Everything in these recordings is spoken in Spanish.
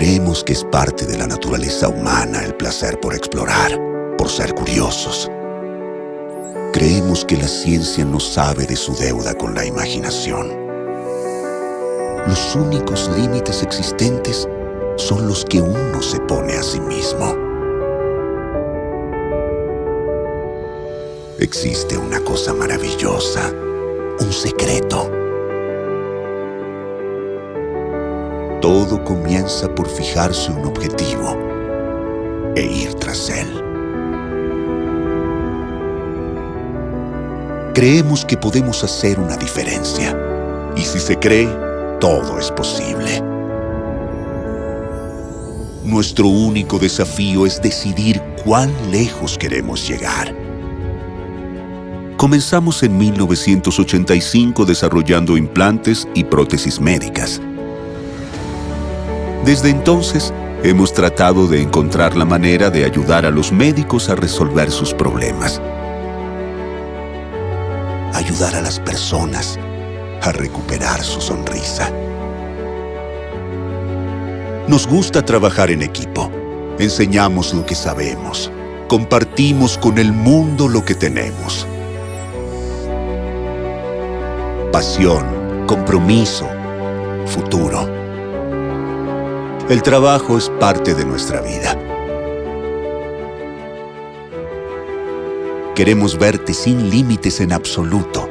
Creemos que es parte de la naturaleza humana el placer por explorar, por ser curiosos. Creemos que la ciencia no sabe de su deuda con la imaginación. Los únicos límites existentes son los que uno se pone a sí mismo. Existe una cosa maravillosa, un secreto. Todo comienza por fijarse un objetivo e ir tras él. Creemos que podemos hacer una diferencia, y si se cree, todo es posible. Nuestro único desafío es decidir cuán lejos queremos llegar. Comenzamos en 1985 desarrollando implantes y prótesis médicas. Desde entonces, hemos tratado de encontrar la manera de ayudar a los médicos a resolver sus problemas. Ayudar a las personas a recuperar su sonrisa. Nos gusta trabajar en equipo. Enseñamos lo que sabemos. Compartimos con el mundo lo que tenemos. Pasión, compromiso, futuro. El trabajo es parte de nuestra vida. Queremos verte sin límites en absoluto.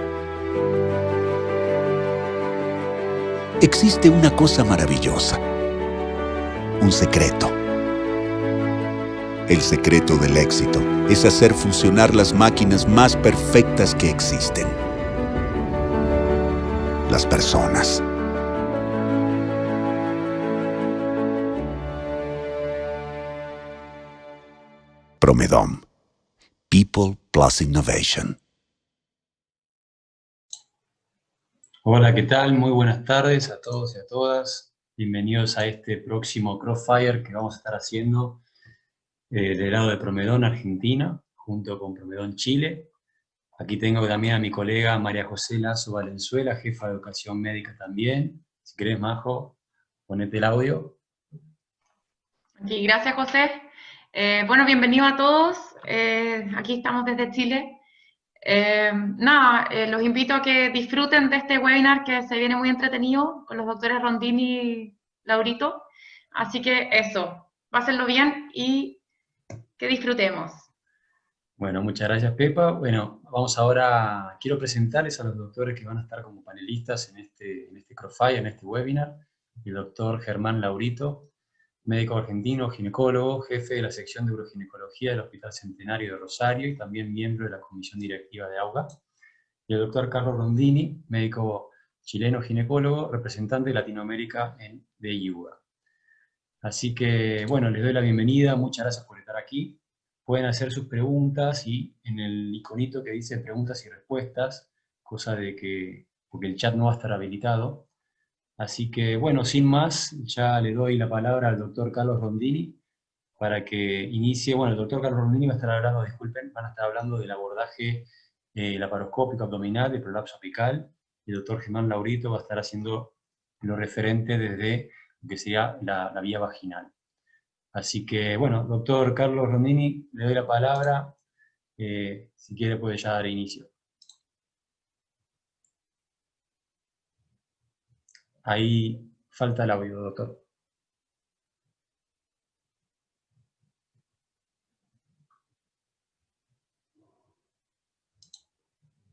Existe una cosa maravillosa, un secreto. El secreto del éxito es hacer funcionar las máquinas más perfectas que existen. Las personas. Promedom. People plus Innovation. Hola, ¿qué tal? Muy buenas tardes a todos y a todas. Bienvenidos a este próximo Crossfire que vamos a estar haciendo del lado de Promedom, Argentina, junto con Promedom, Chile. Aquí tengo también a mi colega María José Lazo Valenzuela, jefa de Educación Médica también. Si querés, Majo, ponete el audio. Sí, gracias, José. Bueno, bienvenido a todos. Aquí estamos desde Chile. Los invito a que disfruten de este webinar que se viene muy entretenido con los doctores Rondini y Laurito. Así que eso, pásenlo bien y que disfrutemos. Bueno, muchas gracias, Pepa. Bueno, vamos ahora, quiero presentarles a los doctores que van a estar como panelistas en este Crossfire, en este webinar. El doctor Germán Laurito, médico argentino, ginecólogo, jefe de la sección de uroginecología del Hospital Centenario de Rosario y también miembro de la comisión directiva de AUGA. Y el doctor Carlos Rondini, médico chileno ginecólogo, representante de Latinoamérica de IUGA. Así que, bueno, les doy la bienvenida, muchas gracias por estar aquí. Pueden hacer sus preguntas y en el iconito que dice preguntas y respuestas, cosa de que, porque el chat no va a estar habilitado. Así que, bueno, sin más, ya le doy la palabra al doctor Carlos Rondini para que inicie. Bueno, el doctor Carlos Rondini va a estar hablando, disculpen, van a estar hablando del abordaje laparoscópico abdominal, del prolapso apical, y el doctor Germán Laurito va a estar haciendo lo referente desde lo que sería la vía vaginal. Así que, bueno, doctor Carlos Rondini, le doy la palabra. Si quiere puede ya dar inicio. Ahí falta el audio, doctor.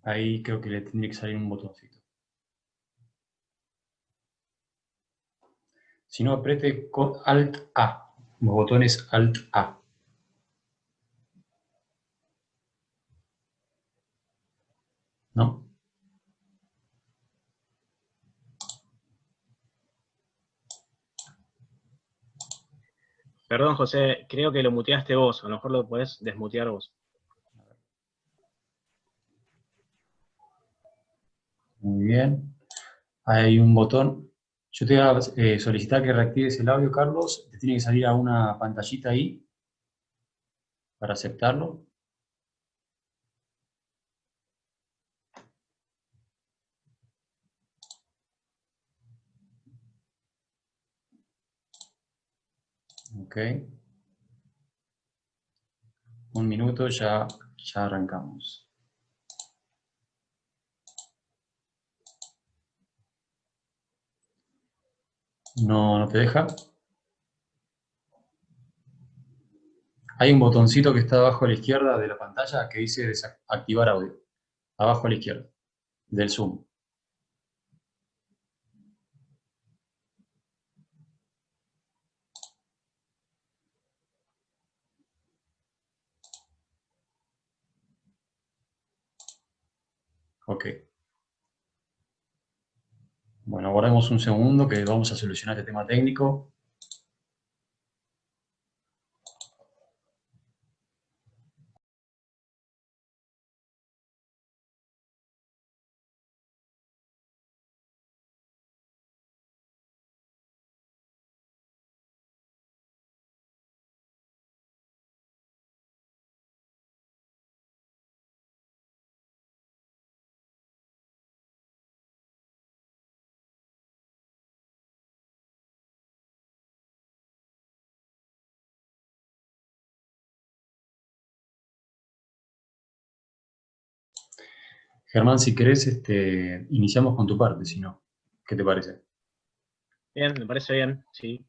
Ahí creo que le tendría que salir un botoncito. Si no, apriete Alt-A. Los botones Alt-A. ¿No? Perdón, José, creo que lo muteaste vos. A lo mejor lo podés desmutear vos. Muy bien. Hay un botón. Yo te voy a solicitar que reactives el audio, Carlos. Te tiene que salir a una pantallita ahí para aceptarlo. Ok. Un minuto, ya arrancamos. No te deja. Hay un botoncito que está abajo a la izquierda de la pantalla que dice activar audio. Abajo a la izquierda, del Zoom. Ok. Bueno, aguardemos un segundo que vamos a solucionar este tema técnico. Germán, si querés, iniciamos con tu parte, si no. ¿Qué te parece? Bien, me parece bien, sí.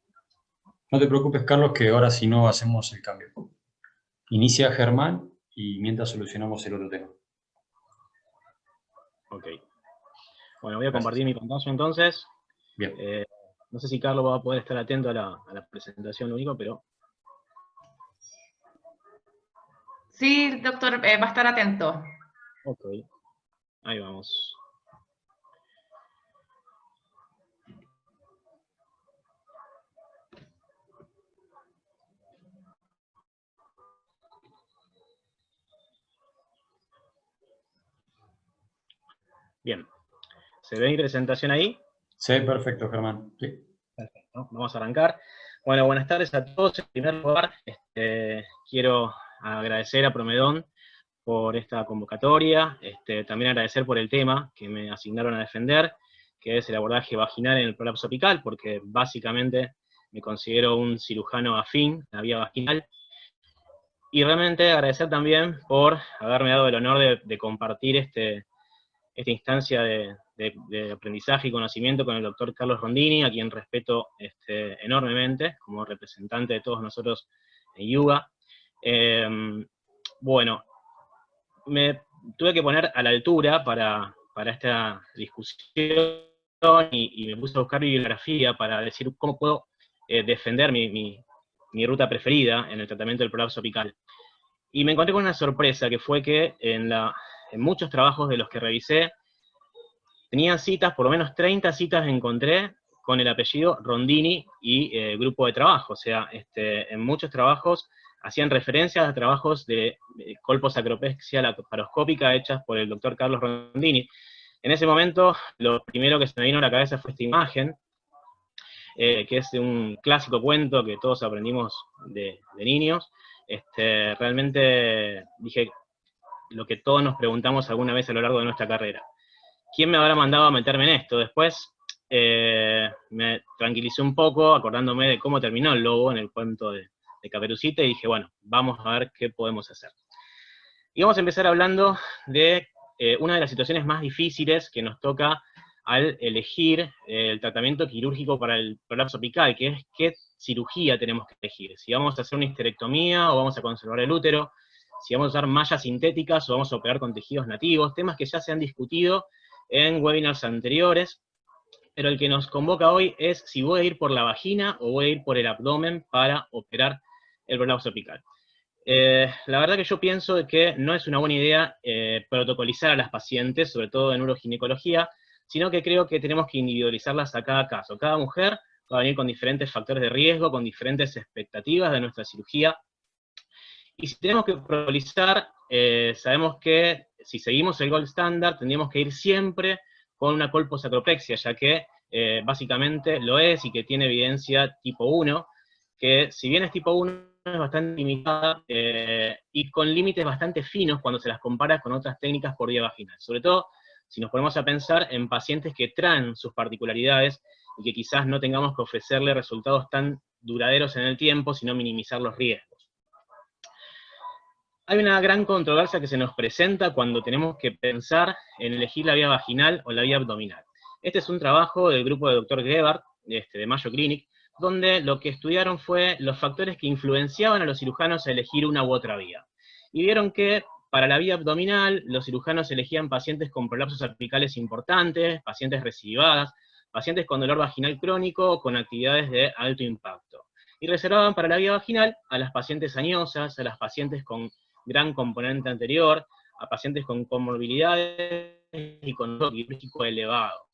No te preocupes, Carlos, que ahora si no hacemos el cambio. Inicia Germán y mientras solucionamos el otro tema. Ok. Bueno, voy a Gracias. compartir mi pantalla entonces. Bien. No sé si Carlos va a poder estar atento a la presentación, lo único, pero... Sí, doctor, va a estar atento. Ok, ahí vamos. Bien. ¿Se ve mi presentación ahí? Sí, perfecto, Germán. Sí. Perfecto, vamos a arrancar. Bueno, buenas tardes a todos. En primer lugar, quiero agradecer a Promedón por esta convocatoria, también agradecer por el tema que me asignaron a defender, que es el abordaje vaginal en el prolapso apical, porque básicamente me considero un cirujano afín a la vía vaginal. Y realmente agradecer también por haberme dado el honor de compartir esta instancia de aprendizaje y conocimiento con el doctor Carlos Rondini, a quien respeto enormemente, como representante de todos nosotros en Yuga. Bueno, me tuve que poner a la altura para esta discusión y me puse a buscar bibliografía para decir cómo puedo defender mi ruta preferida en el tratamiento del prolapso apical. Y me encontré con una sorpresa, que fue que en muchos trabajos de los que revisé, tenían citas, por lo menos 30 citas encontré con el apellido Rondini y grupo de trabajo. O sea, en muchos trabajos hacían referencias a trabajos de colposacropexia laparoscópica hechas por el doctor Carlos Rondini. En ese momento, lo primero que se me vino a la cabeza fue esta imagen, que es un clásico cuento que todos aprendimos de niños. Realmente dije lo que todos nos preguntamos alguna vez a lo largo de nuestra carrera. ¿Quién me habrá mandado a meterme en esto? Después me tranquilicé un poco, acordándome de cómo terminó el lobo en el cuento de Caperucita, y dije, bueno, vamos a ver qué podemos hacer. Y vamos a empezar hablando de una de las situaciones más difíciles que nos toca al elegir el tratamiento quirúrgico para el prolapso apical, que es qué cirugía tenemos que elegir. Si vamos a hacer una histerectomía o vamos a conservar el útero, si vamos a usar mallas sintéticas o vamos a operar con tejidos nativos, temas que ya se han discutido en webinars anteriores, pero el que nos convoca hoy es si voy a ir por la vagina o voy a ir por el abdomen para operar el prolapso apical. La verdad que yo pienso que no es una buena idea protocolizar a las pacientes, sobre todo en uroginecología, sino que creo que tenemos que individualizarlas a cada caso. Cada mujer va a venir con diferentes factores de riesgo, con diferentes expectativas de nuestra cirugía. Y si tenemos que protocolizar, sabemos que si seguimos el gold standard, tendríamos que ir siempre con una colposacropexia, ya que básicamente lo es y que tiene evidencia tipo 1, que si bien es tipo 1, es bastante limitada y con límites bastante finos cuando se las compara con otras técnicas por vía vaginal. Sobre todo si nos ponemos a pensar en pacientes que traen sus particularidades y que quizás no tengamos que ofrecerle resultados tan duraderos en el tiempo, sino minimizar los riesgos. Hay una gran controversia que se nos presenta cuando tenemos que pensar en elegir la vía vaginal o la vía abdominal. Este es un trabajo del grupo de Dr. Gebhardt, de Mayo Clinic, donde lo que estudiaron fue los factores que influenciaban a los cirujanos a elegir una u otra vía. Y vieron que para la vía abdominal, los cirujanos elegían pacientes con prolapsos apicales importantes, pacientes recidivadas, pacientes con dolor vaginal crónico, con actividades de alto impacto. Y reservaban para la vía vaginal a las pacientes añosas, a las pacientes con gran componente anterior, a pacientes con comorbilidades y con dolor quirúrgico elevado.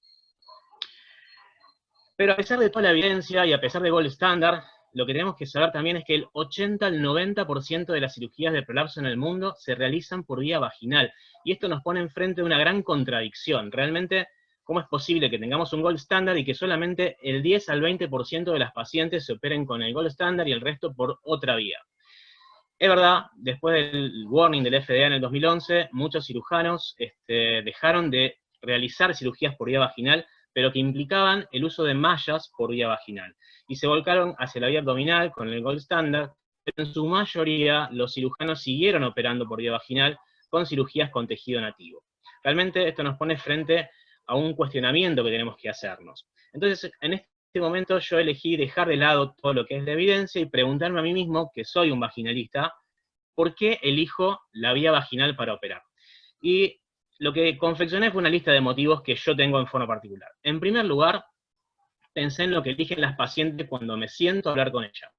Pero a pesar de toda la evidencia y a pesar de gold standard, lo que tenemos que saber también es que el 80 al 90% de las cirugías de prolapso en el mundo se realizan por vía vaginal. Y esto nos pone enfrente de una gran contradicción. Realmente, ¿cómo es posible que tengamos un gold standard y que solamente el 10 al 20% de las pacientes se operen con el gold standard y el resto por otra vía? Es verdad, después del warning del FDA en el 2011, muchos cirujanos dejaron de realizar cirugías por vía vaginal, pero que implicaban el uso de mallas por vía vaginal, y se volcaron hacia la vía abdominal con el gold standard, pero en su mayoría los cirujanos siguieron operando por vía vaginal con cirugías con tejido nativo. Realmente esto nos pone frente a un cuestionamiento que tenemos que hacernos. Entonces, en este momento yo elegí dejar de lado todo lo que es la evidencia y preguntarme a mí mismo, que soy un vaginalista, ¿por qué elijo la vía vaginal para operar? Y lo que confeccioné fue una lista de motivos que yo tengo en forma particular. En primer lugar, pensé en lo que eligen las pacientes cuando me siento a hablar con ellas.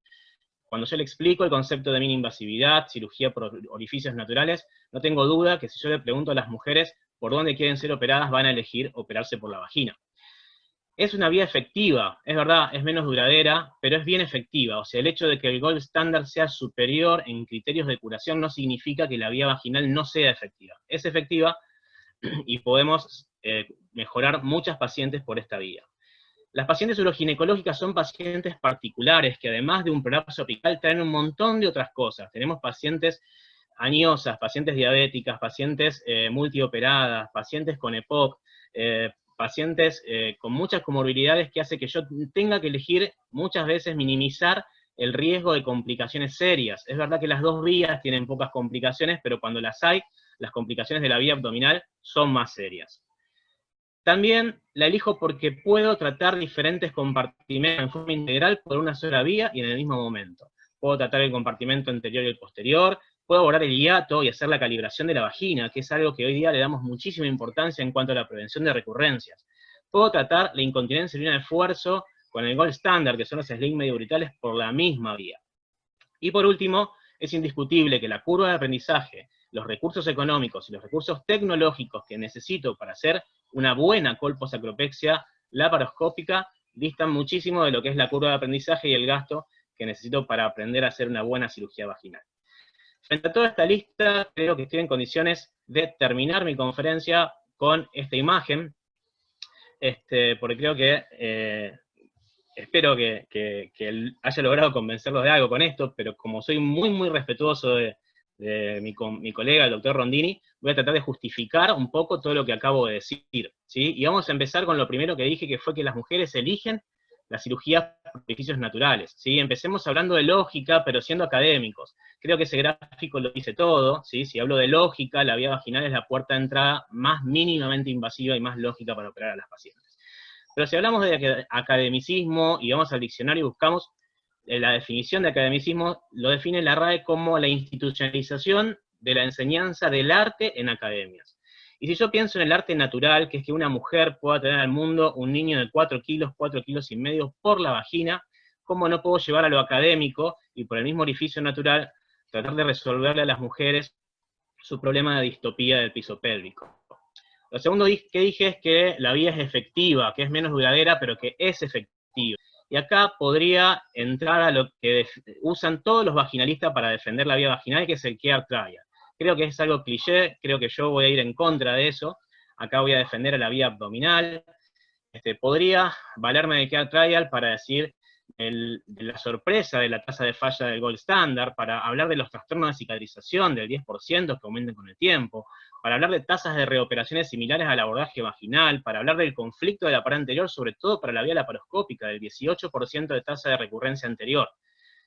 Cuando yo le explico el concepto de mini-invasividad, cirugía por orificios naturales, no tengo duda que si yo le pregunto a las mujeres por dónde quieren ser operadas, van a elegir operarse por la vagina. Es una vía efectiva, es verdad, es menos duradera, pero es bien efectiva. O sea, el hecho de que el gold standard sea superior en criterios de curación no significa que la vía vaginal no sea efectiva. Es efectiva, y podemos mejorar muchas pacientes por esta vía. Las pacientes uroginecológicas son pacientes particulares que además de un prolapso apical traen un montón de otras cosas. Tenemos pacientes añosas, pacientes diabéticas, pacientes multioperadas, pacientes con EPOC, pacientes con muchas comorbilidades que hace que yo tenga que elegir muchas veces minimizar el riesgo de complicaciones serias. Es verdad que las dos vías tienen pocas complicaciones, pero cuando las hay, las complicaciones de la vía abdominal son más serias. También la elijo porque puedo tratar diferentes compartimentos en forma integral por una sola vía y en el mismo momento. Puedo tratar el compartimento anterior y el posterior, puedo abordar el hiato y hacer la calibración de la vagina, que es algo que hoy día le damos muchísima importancia en cuanto a la prevención de recurrencias. Puedo tratar la incontinencia urinaria de esfuerzo con el gold standard, que son los sling mediouretales, por la misma vía. Y por último, es indiscutible que la curva de aprendizaje, los recursos económicos y los recursos tecnológicos que necesito para hacer una buena colposacropexia laparoscópica distan muchísimo de lo que es la curva de aprendizaje y el gasto que necesito para aprender a hacer una buena cirugía vaginal. Frente a toda esta lista, creo que estoy en condiciones de terminar mi conferencia con esta imagen, porque creo que espero que haya logrado convencerlos de algo con esto, pero como soy muy, muy respetuoso de mi colega, el doctor Rondini, voy a tratar de justificar un poco todo lo que acabo de decir, ¿sí? Y vamos a empezar con lo primero que dije, que fue que las mujeres eligen la cirugía por orificios naturales, ¿sí? Empecemos hablando de lógica, pero siendo académicos. Creo que ese gráfico lo dice todo, ¿sí? Si hablo de lógica, la vía vaginal es la puerta de entrada más mínimamente invasiva y más lógica para operar a las pacientes. Pero si hablamos de academicismo y vamos al diccionario y buscamos la definición de academicismo, lo define la RAE como la institucionalización de la enseñanza del arte en academias. Y si yo pienso en el arte natural, que es que una mujer pueda tener al mundo un niño de 4 kilos y medio por la vagina, ¿cómo no puedo llevar a lo académico y por el mismo orificio natural tratar de resolverle a las mujeres su problema de distopía del piso pélvico? Lo segundo que dije es que la vía es efectiva, que es menos duradera, pero que es efectiva. Y acá podría entrar a lo que usan todos los vaginalistas para defender la vía vaginal, que es el care trial. Creo que es algo cliché, creo que yo voy a ir en contra de eso. Acá voy a defender a la vía abdominal. Podría valerme del care trial para decir de la sorpresa de la tasa de falla del gold standard, para hablar de los trastornos de cicatrización del 10% que aumenten con el tiempo, para hablar de tasas de reoperaciones similares al abordaje vaginal, para hablar del conflicto de la pared anterior, sobre todo para la vía laparoscópica, del 18% de tasa de recurrencia anterior.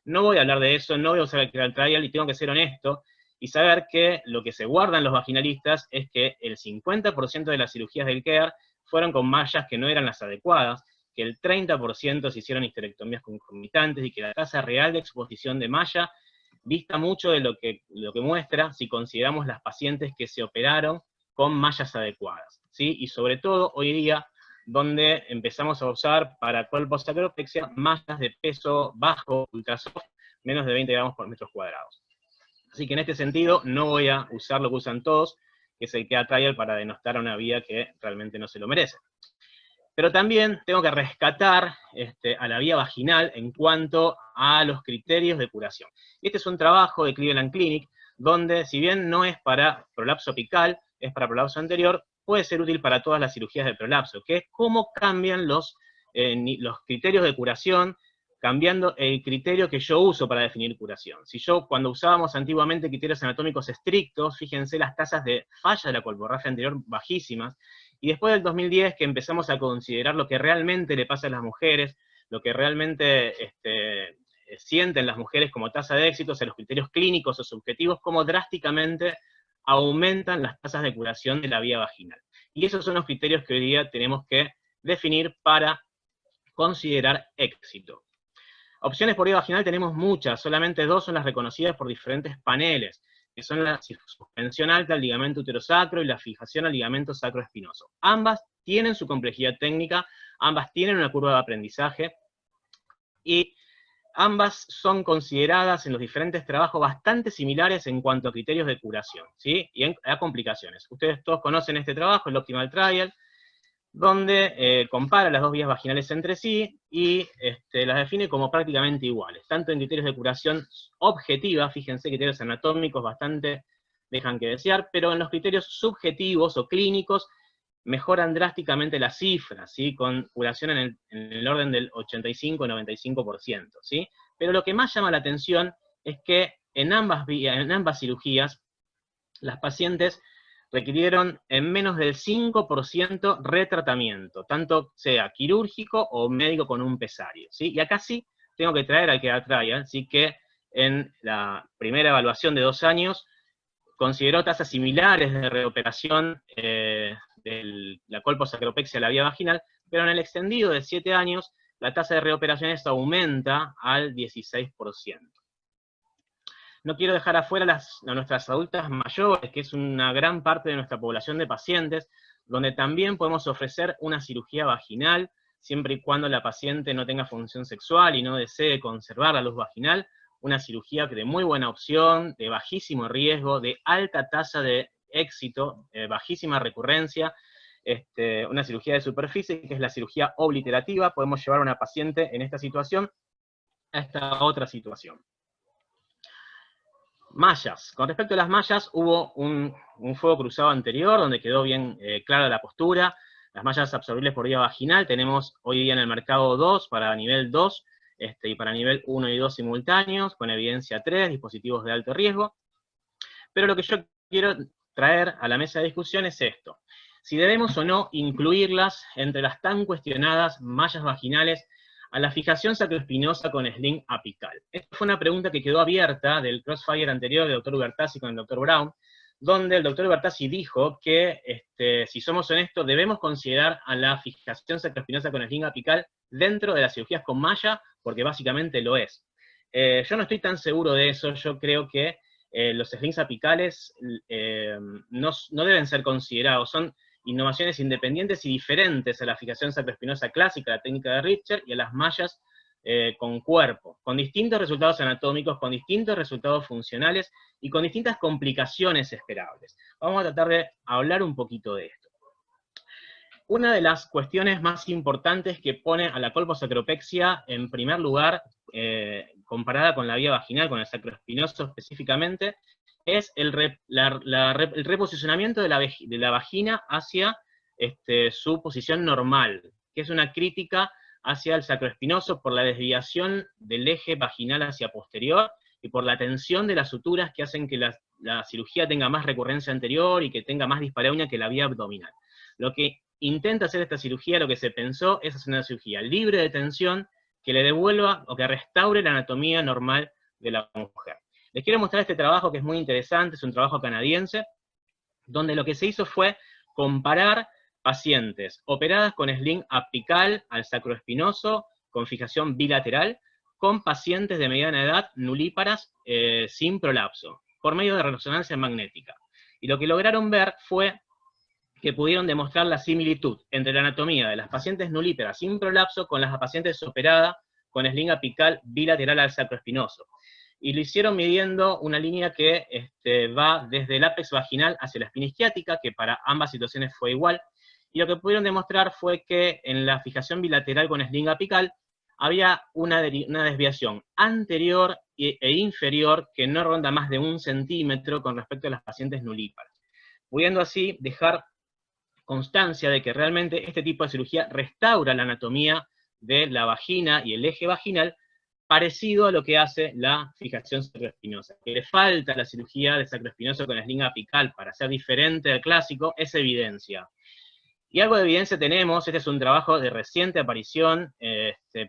No voy a hablar de eso, no voy a usar el clinical trial, y tengo que ser honesto y saber que lo que se guardan los vaginalistas es que el 50% de las cirugías del CARE fueron con mallas que no eran las adecuadas, que el 30% se hicieron histerectomías concomitantes, y que la tasa real de exposición de malla dista mucho de lo que muestra si consideramos las pacientes que se operaron con mallas adecuadas, ¿sí? Y sobre todo hoy día, donde empezamos a usar para colposacropexia mallas de peso bajo, ultrasoft, menos de 20 gramos por metros cuadrados. Así que en este sentido no voy a usar lo que usan todos, que es el CARE trial, para denostar a una vía que realmente no se lo merece. Pero también tengo que rescatar a la vía vaginal en cuanto a los criterios de curación. Este es un trabajo de Cleveland Clinic, donde si bien no es para prolapso apical, es para prolapso anterior, puede ser útil para todas las cirugías de prolapso, que es cómo cambian los criterios de curación, cambiando el criterio que yo uso para definir curación. Si yo, cuando usábamos antiguamente criterios anatómicos estrictos, fíjense las tasas de falla de la colporrafia anterior bajísimas, y después del 2010 que empezamos a considerar lo que realmente le pasa a las mujeres, lo que realmente sienten las mujeres como tasa de éxito, o sea, los criterios clínicos o subjetivos, cómo drásticamente aumentan las tasas de curación de la vía vaginal. Y esos son los criterios que hoy día tenemos que definir para considerar éxito. Opciones por vía vaginal tenemos muchas, solamente 2 son las reconocidas por diferentes paneles, que son la suspensión alta al ligamento uterosacro y la fijación al ligamento sacroespinoso. Ambas tienen su complejidad técnica, ambas tienen una curva de aprendizaje, y ambas son consideradas en los diferentes trabajos bastante similares en cuanto a criterios de curación, ¿sí? Y a complicaciones. Ustedes todos conocen este trabajo, el Optimal Trial, donde compara las dos vías vaginales entre sí y las define como prácticamente iguales, tanto en criterios de curación objetiva, fíjense, criterios anatómicos bastante dejan que desear, pero en los criterios subjetivos o clínicos mejoran drásticamente las cifras, ¿sí? Con curación en el orden del 85-95%, ¿sí? Pero lo que más llama la atención es que en ambas cirugías, las pacientes requirieron en menos del 5% retratamiento, tanto sea quirúrgico o médico con un pesario, ¿sí? Y acá sí tengo que traer al CARE trial, ¿sí? Que en la primera evaluación de 2 años consideró tasas similares de reoperación de la colposacropexia a la vía vaginal, pero en el extendido de 7 años la tasa de reoperaciones aumenta al 16%. No quiero dejar afuera a nuestras adultas mayores, que es una gran parte de nuestra población de pacientes, donde también podemos ofrecer una cirugía vaginal, siempre y cuando la paciente no tenga función sexual y no desee conservar la luz vaginal, una cirugía de muy buena opción, de bajísimo riesgo, de alta tasa de éxito, bajísima recurrencia, una cirugía de superficie, que es la cirugía obliterativa. Podemos llevar a una paciente en esta situación a esta otra situación. Mallas. Con respecto a las mallas, hubo un fuego cruzado anterior, donde quedó bien clara la postura. Las mallas absorbibles por vía vaginal, tenemos hoy día en el mercado 2 para nivel 2, y para nivel 1 y 2 simultáneos, con evidencia 3, dispositivos de alto riesgo. Pero lo que yo quiero traer a la mesa de discusión es esto: si debemos o no incluirlas entre las tan cuestionadas mallas vaginales a la fijación sacroespinosa con sling apical. Esta fue una pregunta que quedó abierta del crossfire anterior del doctor Ubertazzi con el doctor Brown, donde el doctor Ubertazzi dijo que, si somos honestos, debemos considerar a la fijación sacroespinosa con sling apical dentro de las cirugías con malla, porque básicamente lo es. Yo no estoy tan seguro de eso. Yo creo que los slings apicales no deben ser considerados, son innovaciones independientes y diferentes a la fijación sacroespinosa clásica, la técnica de Richter, y a las mallas con cuerpo, con distintos resultados anatómicos, con distintos resultados funcionales, y con distintas complicaciones esperables. Vamos a tratar de hablar un poquito de esto. Una de las cuestiones más importantes que pone a la colposacropexia en primer lugar, comparada con la vía vaginal, con el sacroespinoso específicamente, es el reposicionamiento de la vagina hacia su posición normal, que es una crítica hacia el sacroespinoso por la desviación del eje vaginal hacia posterior y por la tensión de las suturas que hacen que la cirugía tenga más recurrencia anterior y que tenga más dispareunia que la vía abdominal. Lo que intenta hacer esta cirugía, lo que se pensó, es hacer una cirugía libre de tensión que le devuelva o que restaure la anatomía normal de la mujer. Les quiero mostrar este trabajo que es muy interesante, es un trabajo canadiense, donde lo que se hizo fue comparar pacientes operadas con sling apical al sacroespinoso con fijación bilateral con pacientes de mediana edad nulíparas sin prolapso, por medio de resonancia magnética. Y lo que lograron ver fue que pudieron demostrar la similitud entre la anatomía de las pacientes nulíparas sin prolapso con las pacientes operadas con sling apical bilateral al sacroespinoso. Y lo hicieron midiendo una línea que va desde el ápex vaginal hacia la espina isquiática, que para ambas situaciones fue igual, y lo que pudieron demostrar fue que en la fijación bilateral con sling apical había una desviación anterior e inferior que no ronda más de 1 centímetro con respecto a las pacientes nulíparas, pudiendo así dejar constancia de que realmente este tipo de cirugía restaura la anatomía de la vagina y el eje vaginal, parecido a lo que hace la fijación sacroespinosa. Que le falta la cirugía de sacroespinoso con sling apical para ser diferente del clásico, es evidencia. Y algo de evidencia tenemos, este es un trabajo de reciente aparición,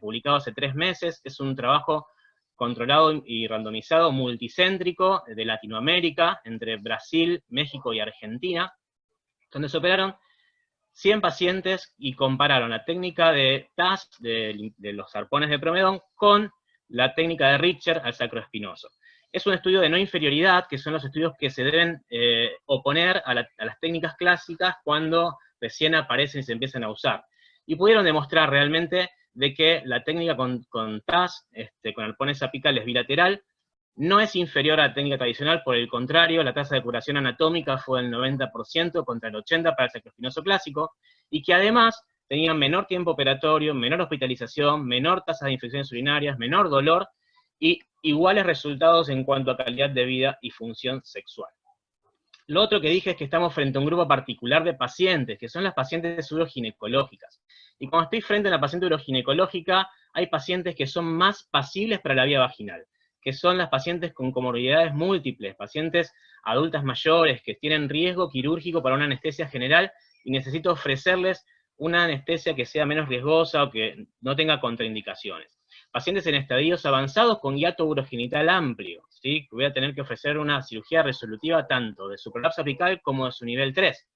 publicado hace 3 meses, es un trabajo controlado y randomizado multicéntrico de Latinoamérica, entre Brasil, México y Argentina, donde se operaron 100 pacientes y compararon la técnica de TAS, de los arpones de Promedón, con la técnica de Richter al sacroespinoso. Es un estudio de no inferioridad, que son los estudios que se deben oponer a las técnicas clásicas cuando recién aparecen y se empiezan a usar. Y pudieron demostrar realmente de que la técnica con TAS, con arpones apicales bilateral, no es inferior a la técnica tradicional, por el contrario, la tasa de curación anatómica fue del 90% contra el 80% para el sacroespinoso clásico, y que además tenían menor tiempo operatorio, menor hospitalización, menor tasa de infecciones urinarias, menor dolor, y iguales resultados en cuanto a calidad de vida y función sexual. Lo otro que dije es que estamos frente a un grupo particular de pacientes, que son las pacientes uroginecológicas. Y cuando estoy frente a la paciente uroginecológica, hay pacientes que son más pasibles para la vía vaginal, que son las pacientes con comorbilidades múltiples, pacientes adultas mayores que tienen riesgo quirúrgico para una anestesia general y necesito ofrecerles una anestesia que sea menos riesgosa o que no tenga contraindicaciones. Pacientes en estadios avanzados con hiato urogenital amplio, ¿sí? Voy a tener que ofrecer una cirugía resolutiva tanto de su prolapso apical como de su nivel 3.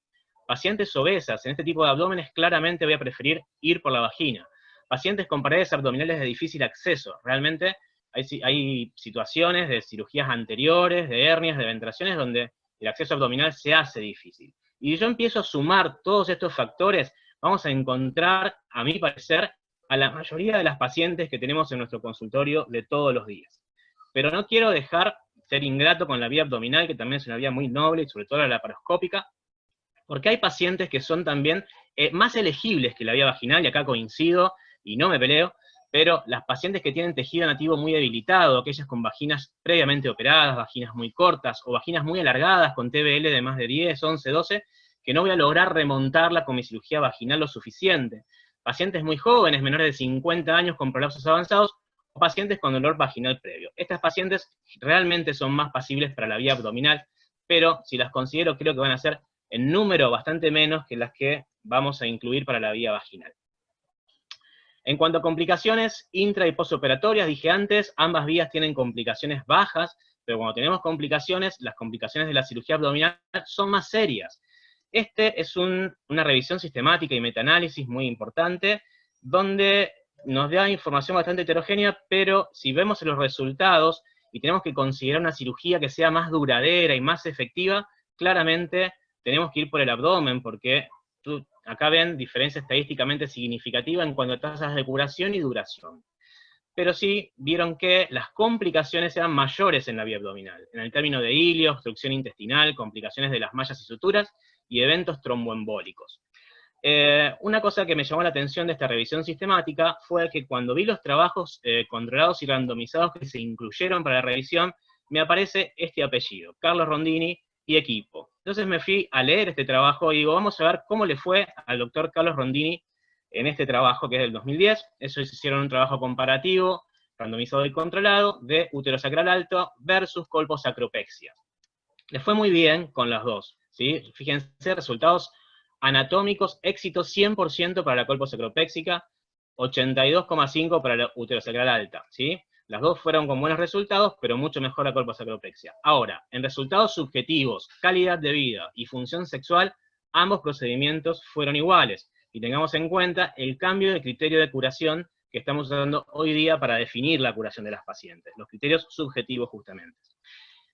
Pacientes obesas, en este tipo de abdómenes claramente voy a preferir ir por la vagina. Pacientes con paredes abdominales de difícil acceso, realmente hay situaciones de cirugías anteriores, de hernias, de ventraciones, donde el acceso abdominal se hace difícil. Y si yo empiezo a sumar todos estos factores, vamos a encontrar, a mi parecer, a la mayoría de las pacientes que tenemos en nuestro consultorio de todos los días. Pero no quiero dejar ser ingrato con la vía abdominal, que también es una vía muy noble, y sobre todo la laparoscópica, porque hay pacientes que son también más elegibles que la vía vaginal, y acá coincido, y no me peleo, pero las pacientes que tienen tejido nativo muy debilitado, aquellas con vaginas previamente operadas, vaginas muy cortas, o vaginas muy alargadas, con TBL de más de 10, 11, 12, que no voy a lograr remontarla con mi cirugía vaginal lo suficiente. Pacientes muy jóvenes, menores de 50 años con prolapsos avanzados, o pacientes con dolor vaginal previo. Estas pacientes realmente son más pasibles para la vía abdominal, pero si las considero, creo que van a ser en número bastante menos que las que vamos a incluir para la vía vaginal. En cuanto a complicaciones intra y postoperatorias, dije antes, ambas vías tienen complicaciones bajas, pero cuando tenemos complicaciones, las complicaciones de la cirugía abdominal son más serias. Este es una revisión sistemática y metaanálisis muy importante, donde nos da información bastante heterogénea, pero si vemos los resultados y tenemos que considerar una cirugía que sea más duradera y más efectiva, claramente tenemos que ir por el abdomen, porque acá ven diferencia estadísticamente significativa en cuanto a tasas de curación y duración. Pero sí vieron que las complicaciones eran mayores en la vía abdominal, en el término de hilio, obstrucción intestinal, complicaciones de las mallas y suturas, y eventos tromboembólicos. Una cosa que me llamó la atención de esta revisión sistemática fue que cuando vi los trabajos controlados y randomizados que se incluyeron para la revisión, me aparece este apellido, Carlos Rondini y equipo. Entonces me fui a leer este trabajo y digo, vamos a ver cómo le fue al doctor Carlos Rondini en este trabajo, que es del 2010. Ellos hicieron un trabajo comparativo, randomizado y controlado, de útero sacral alto versus colposacropexia. Les fue muy bien con las dos, ¿sí? Fíjense, resultados anatómicos, éxito 100% para la colposacropéxica, 82,5% para la uterosacral alta, ¿sí? Las dos fueron con buenos resultados, pero mucho mejor la colposacropexia. Ahora, en resultados subjetivos, calidad de vida y función sexual, ambos procedimientos fueron iguales. Y tengamos en cuenta el cambio de criterio de curación que estamos usando hoy día para definir la curación de las pacientes, los criterios subjetivos justamente.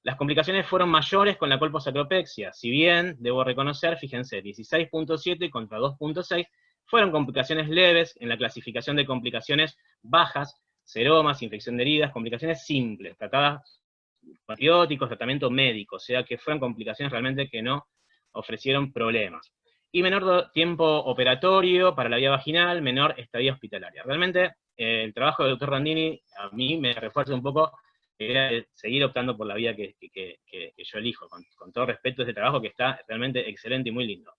Las complicaciones fueron mayores con la colposacropexia, si bien, debo reconocer, fíjense, 16.7 contra 2.6, fueron complicaciones leves en la clasificación de complicaciones bajas, seromas, infección de heridas, complicaciones simples, tratadas con antibióticos, tratamiento médico, o sea que fueron complicaciones realmente que no ofrecieron problemas. Y menor tiempo operatorio para la vía vaginal, menor estadía hospitalaria. Realmente el trabajo del doctor Rondini a mí me refuerza un poco seguir optando por la vía que yo elijo, con todo respeto a este trabajo que está realmente excelente y muy lindo.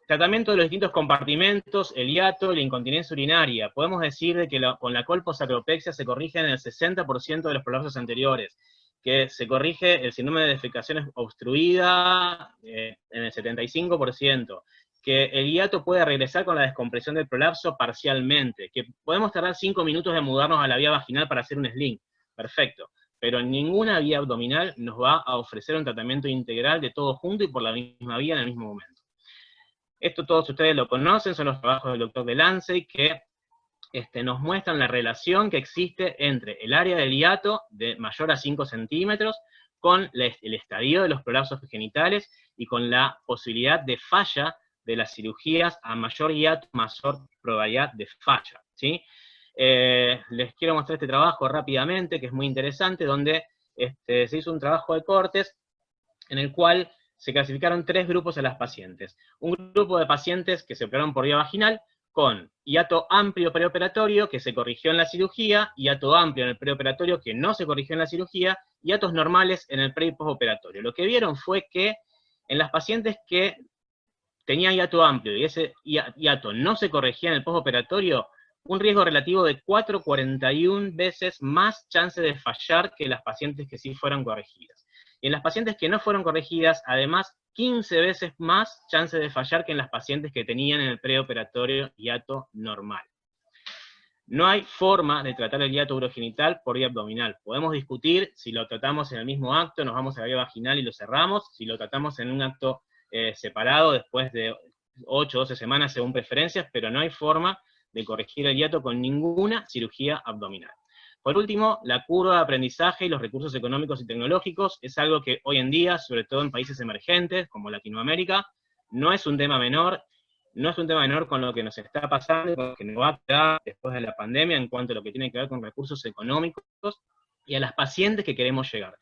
Tratamiento de los distintos compartimentos, el hiato y la incontinencia urinaria. Podemos decir de que con la colposacropexia se corrigen el 60% de los prolapsos anteriores, que se corrige el síndrome de defecación obstruida en el 75%, que el hiato puede regresar con la descompresión del prolapso parcialmente, que podemos tardar 5 minutos de mudarnos a la vía vaginal para hacer un sling, perfecto, pero ninguna vía abdominal nos va a ofrecer un tratamiento integral de todo junto y por la misma vía en el mismo momento. Esto todos ustedes lo conocen, son los trabajos del doctor Delancey, que nos muestran la relación que existe entre el área del hiato, de mayor a 5 centímetros, con el estadio de los prolapsos genitales, y con la posibilidad de falla de las cirugías a mayor hiato, mayor probabilidad de falla, ¿sí? Les quiero mostrar este trabajo rápidamente, que es muy interesante, donde se hizo un trabajo de cortes, en el cual se clasificaron 3 grupos a las pacientes. Un grupo de pacientes que se operaron por vía vaginal, con hiato amplio preoperatorio, que se corrigió en la cirugía, hiato amplio en el preoperatorio, que no se corrigió en la cirugía, y hiatos normales en el pre- y postoperatorio. Lo que vieron fue que en las pacientes que tenían hiato amplio y ese hiato no se corregía en el postoperatorio, un riesgo relativo de 4,41 veces más chance de fallar que las pacientes que sí fueron corregidas. Y en las pacientes que no fueron corregidas, además, 15 veces más chance de fallar que en las pacientes que tenían en el preoperatorio hiato normal. No hay forma de tratar el hiato urogenital por vía abdominal. Podemos discutir si lo tratamos en el mismo acto, nos vamos a la vía vaginal y lo cerramos, si lo tratamos en un acto separado después de 8 o 12 semanas según preferencias, pero no hay forma de corregir el hiato con ninguna cirugía abdominal. Por último, la curva de aprendizaje y los recursos económicos y tecnológicos es algo que hoy en día, sobre todo en países emergentes como Latinoamérica, no es un tema menor. No es un tema menor con lo que nos está pasando, con lo que nos va a quedar después de la pandemia en cuanto a lo que tiene que ver con recursos económicos y a las pacientes que queremos llegar.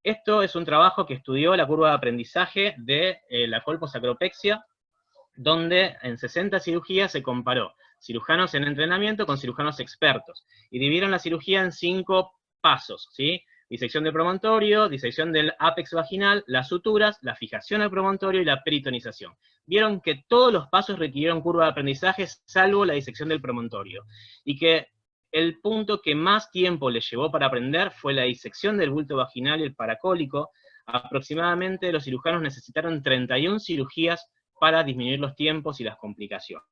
Esto es un trabajo que estudió la curva de aprendizaje de la colposacropexia, donde en 60 cirugías se comparó cirujanos en entrenamiento con cirujanos expertos, y dividieron la cirugía en 5 pasos, ¿sí? Disección del promontorio, disección del ápex vaginal, las suturas, la fijación al promontorio y la peritonización. Vieron que todos los pasos requirieron curva de aprendizaje, salvo la disección del promontorio, y que el punto que más tiempo les llevó para aprender fue la disección del bulto vaginal y el paracólico. Aproximadamente los cirujanos necesitaron 31 cirugías para disminuir los tiempos y las complicaciones.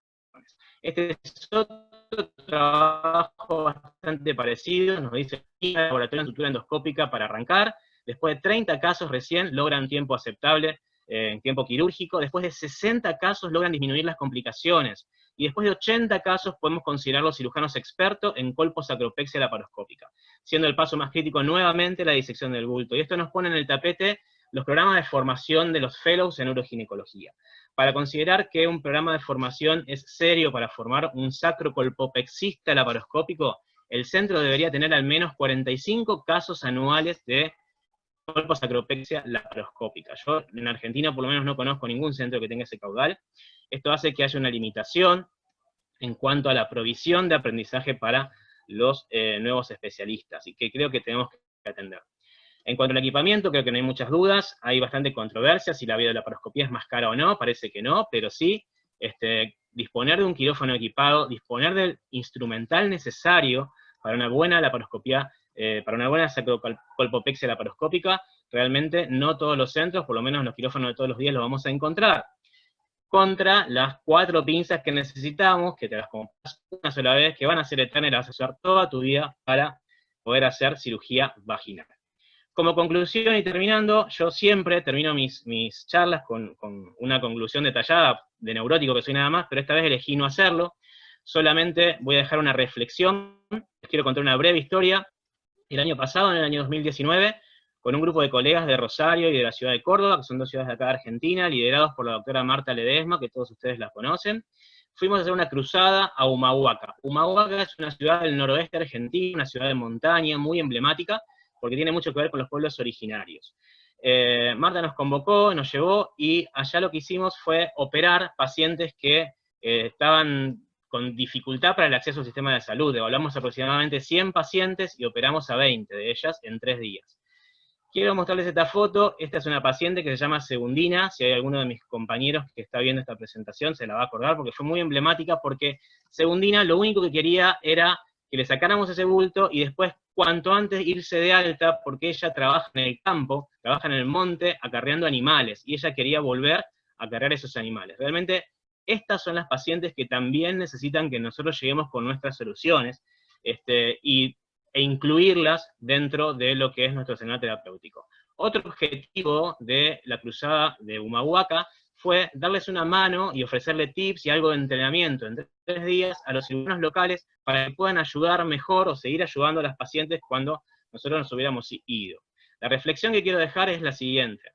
Este es otro trabajo bastante parecido, nos dice el laboratorio de sutura endoscópica para arrancar. Después de 30 casos recién logran tiempo aceptable en tiempo quirúrgico, después de 60 casos logran disminuir las complicaciones, y después de 80 casos podemos considerar los cirujanos expertos en colposacropexia laparoscópica, siendo el paso más crítico nuevamente la disección del bulto. Y esto nos pone en el tapete los programas de formación de los fellows en uroginecología. Para considerar que un programa de formación es serio para formar un sacrocolpopexista laparoscópico, el centro debería tener al menos 45 casos anuales de colposacropexia laparoscópica. Yo en Argentina por lo menos no conozco ningún centro que tenga ese caudal. Esto hace que haya una limitación en cuanto a la provisión de aprendizaje para los nuevos especialistas, y que creo que tenemos que atender. En cuanto al equipamiento, creo que no hay muchas dudas, hay bastante controversia, si la videolaparoscopía es más cara o no, parece que no, pero sí, disponer de un quirófano equipado, disponer del instrumental necesario para una buena laparoscopía, para una buena sacrocolpopexia laparoscópica. Realmente no todos los centros, por lo menos en los quirófanos de todos los días, lo vamos a encontrar. Contra las 4 pinzas que necesitamos, que te las compras una sola vez, que van a ser eternas y las vas a usar toda tu vida para poder hacer cirugía vaginal. Como conclusión y terminando, yo siempre termino mis charlas con una conclusión detallada, de neurótico que soy nada más, pero esta vez elegí no hacerlo. Solamente voy a dejar una reflexión. Les quiero contar una breve historia. El año pasado, en el año 2019, con un grupo de colegas de Rosario y de la ciudad de Córdoba, que son 2 ciudades de acá de Argentina, liderados por la doctora Marta Ledesma, que todos ustedes la conocen, fuimos a hacer una cruzada a Humahuaca. Humahuaca es una ciudad del noroeste argentino, una ciudad de montaña muy emblemática, porque tiene mucho que ver con los pueblos originarios. Marta nos convocó, nos llevó, y allá lo que hicimos fue operar pacientes que estaban con dificultad para el acceso al sistema de salud. Evaluamos aproximadamente 100 pacientes y operamos a 20 de ellas en 3 días. Quiero mostrarles esta foto. Esta es una paciente que se llama Segundina. Si hay alguno de mis compañeros que está viendo esta presentación, se la va a acordar, porque fue muy emblemática, porque Segundina lo único que quería era que le sacáramos ese bulto y después, cuanto antes, irse de alta, porque ella trabaja en el campo, trabaja en el monte, acarreando animales, y ella quería volver a acarrear esos animales. Realmente, estas son las pacientes que también necesitan que nosotros lleguemos con nuestras soluciones, e incluirlas dentro de lo que es nuestro escenario terapéutico. Otro objetivo de la cruzada de Humahuaca fue darles una mano y ofrecerle tips y algo de entrenamiento en 3 días a los cirujanos locales para que puedan ayudar mejor o seguir ayudando a las pacientes cuando nosotros nos hubiéramos ido. La reflexión que quiero dejar es la siguiente,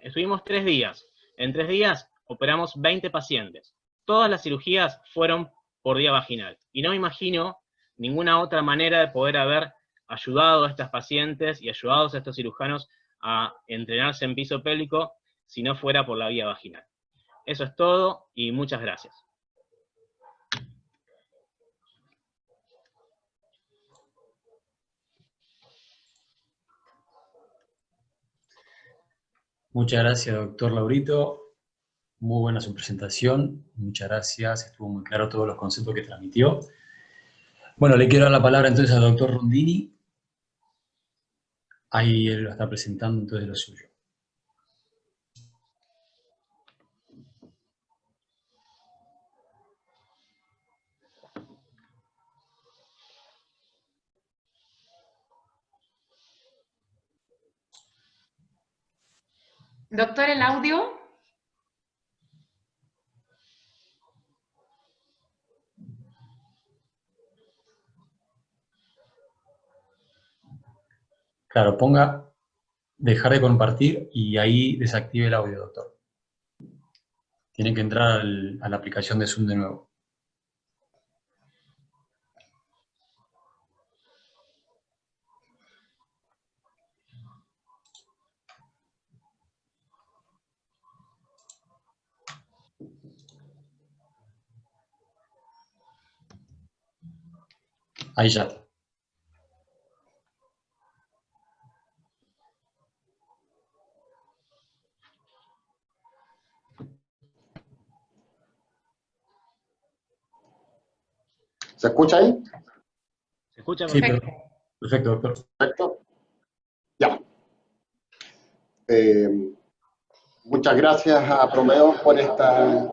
estuvimos 3 días, en 3 días operamos 20 pacientes, todas las cirugías fueron por vía vaginal, y no me imagino ninguna otra manera de poder haber ayudado a estas pacientes y ayudado a estos cirujanos a entrenarse en piso pélvico si no fuera por la vía vaginal. Eso es todo y muchas gracias. Muchas gracias, doctor Laurito. Muy buena su presentación. Muchas gracias. Estuvo muy claro todos los conceptos que transmitió. Bueno, le quiero dar la palabra entonces al doctor Rondini. Ahí él lo está presentando, entonces lo suyo. Doctor, el audio. Claro, ponga dejar de compartir y ahí desactive el audio, doctor. Tiene que entrar a la aplicación de Zoom de nuevo. Ahí ya está. ¿Se escucha ahí? ¿Se escucha? Sí, Perfecto. perfecto, doctor. Perfecto. Ya. Muchas gracias a Promedio por esta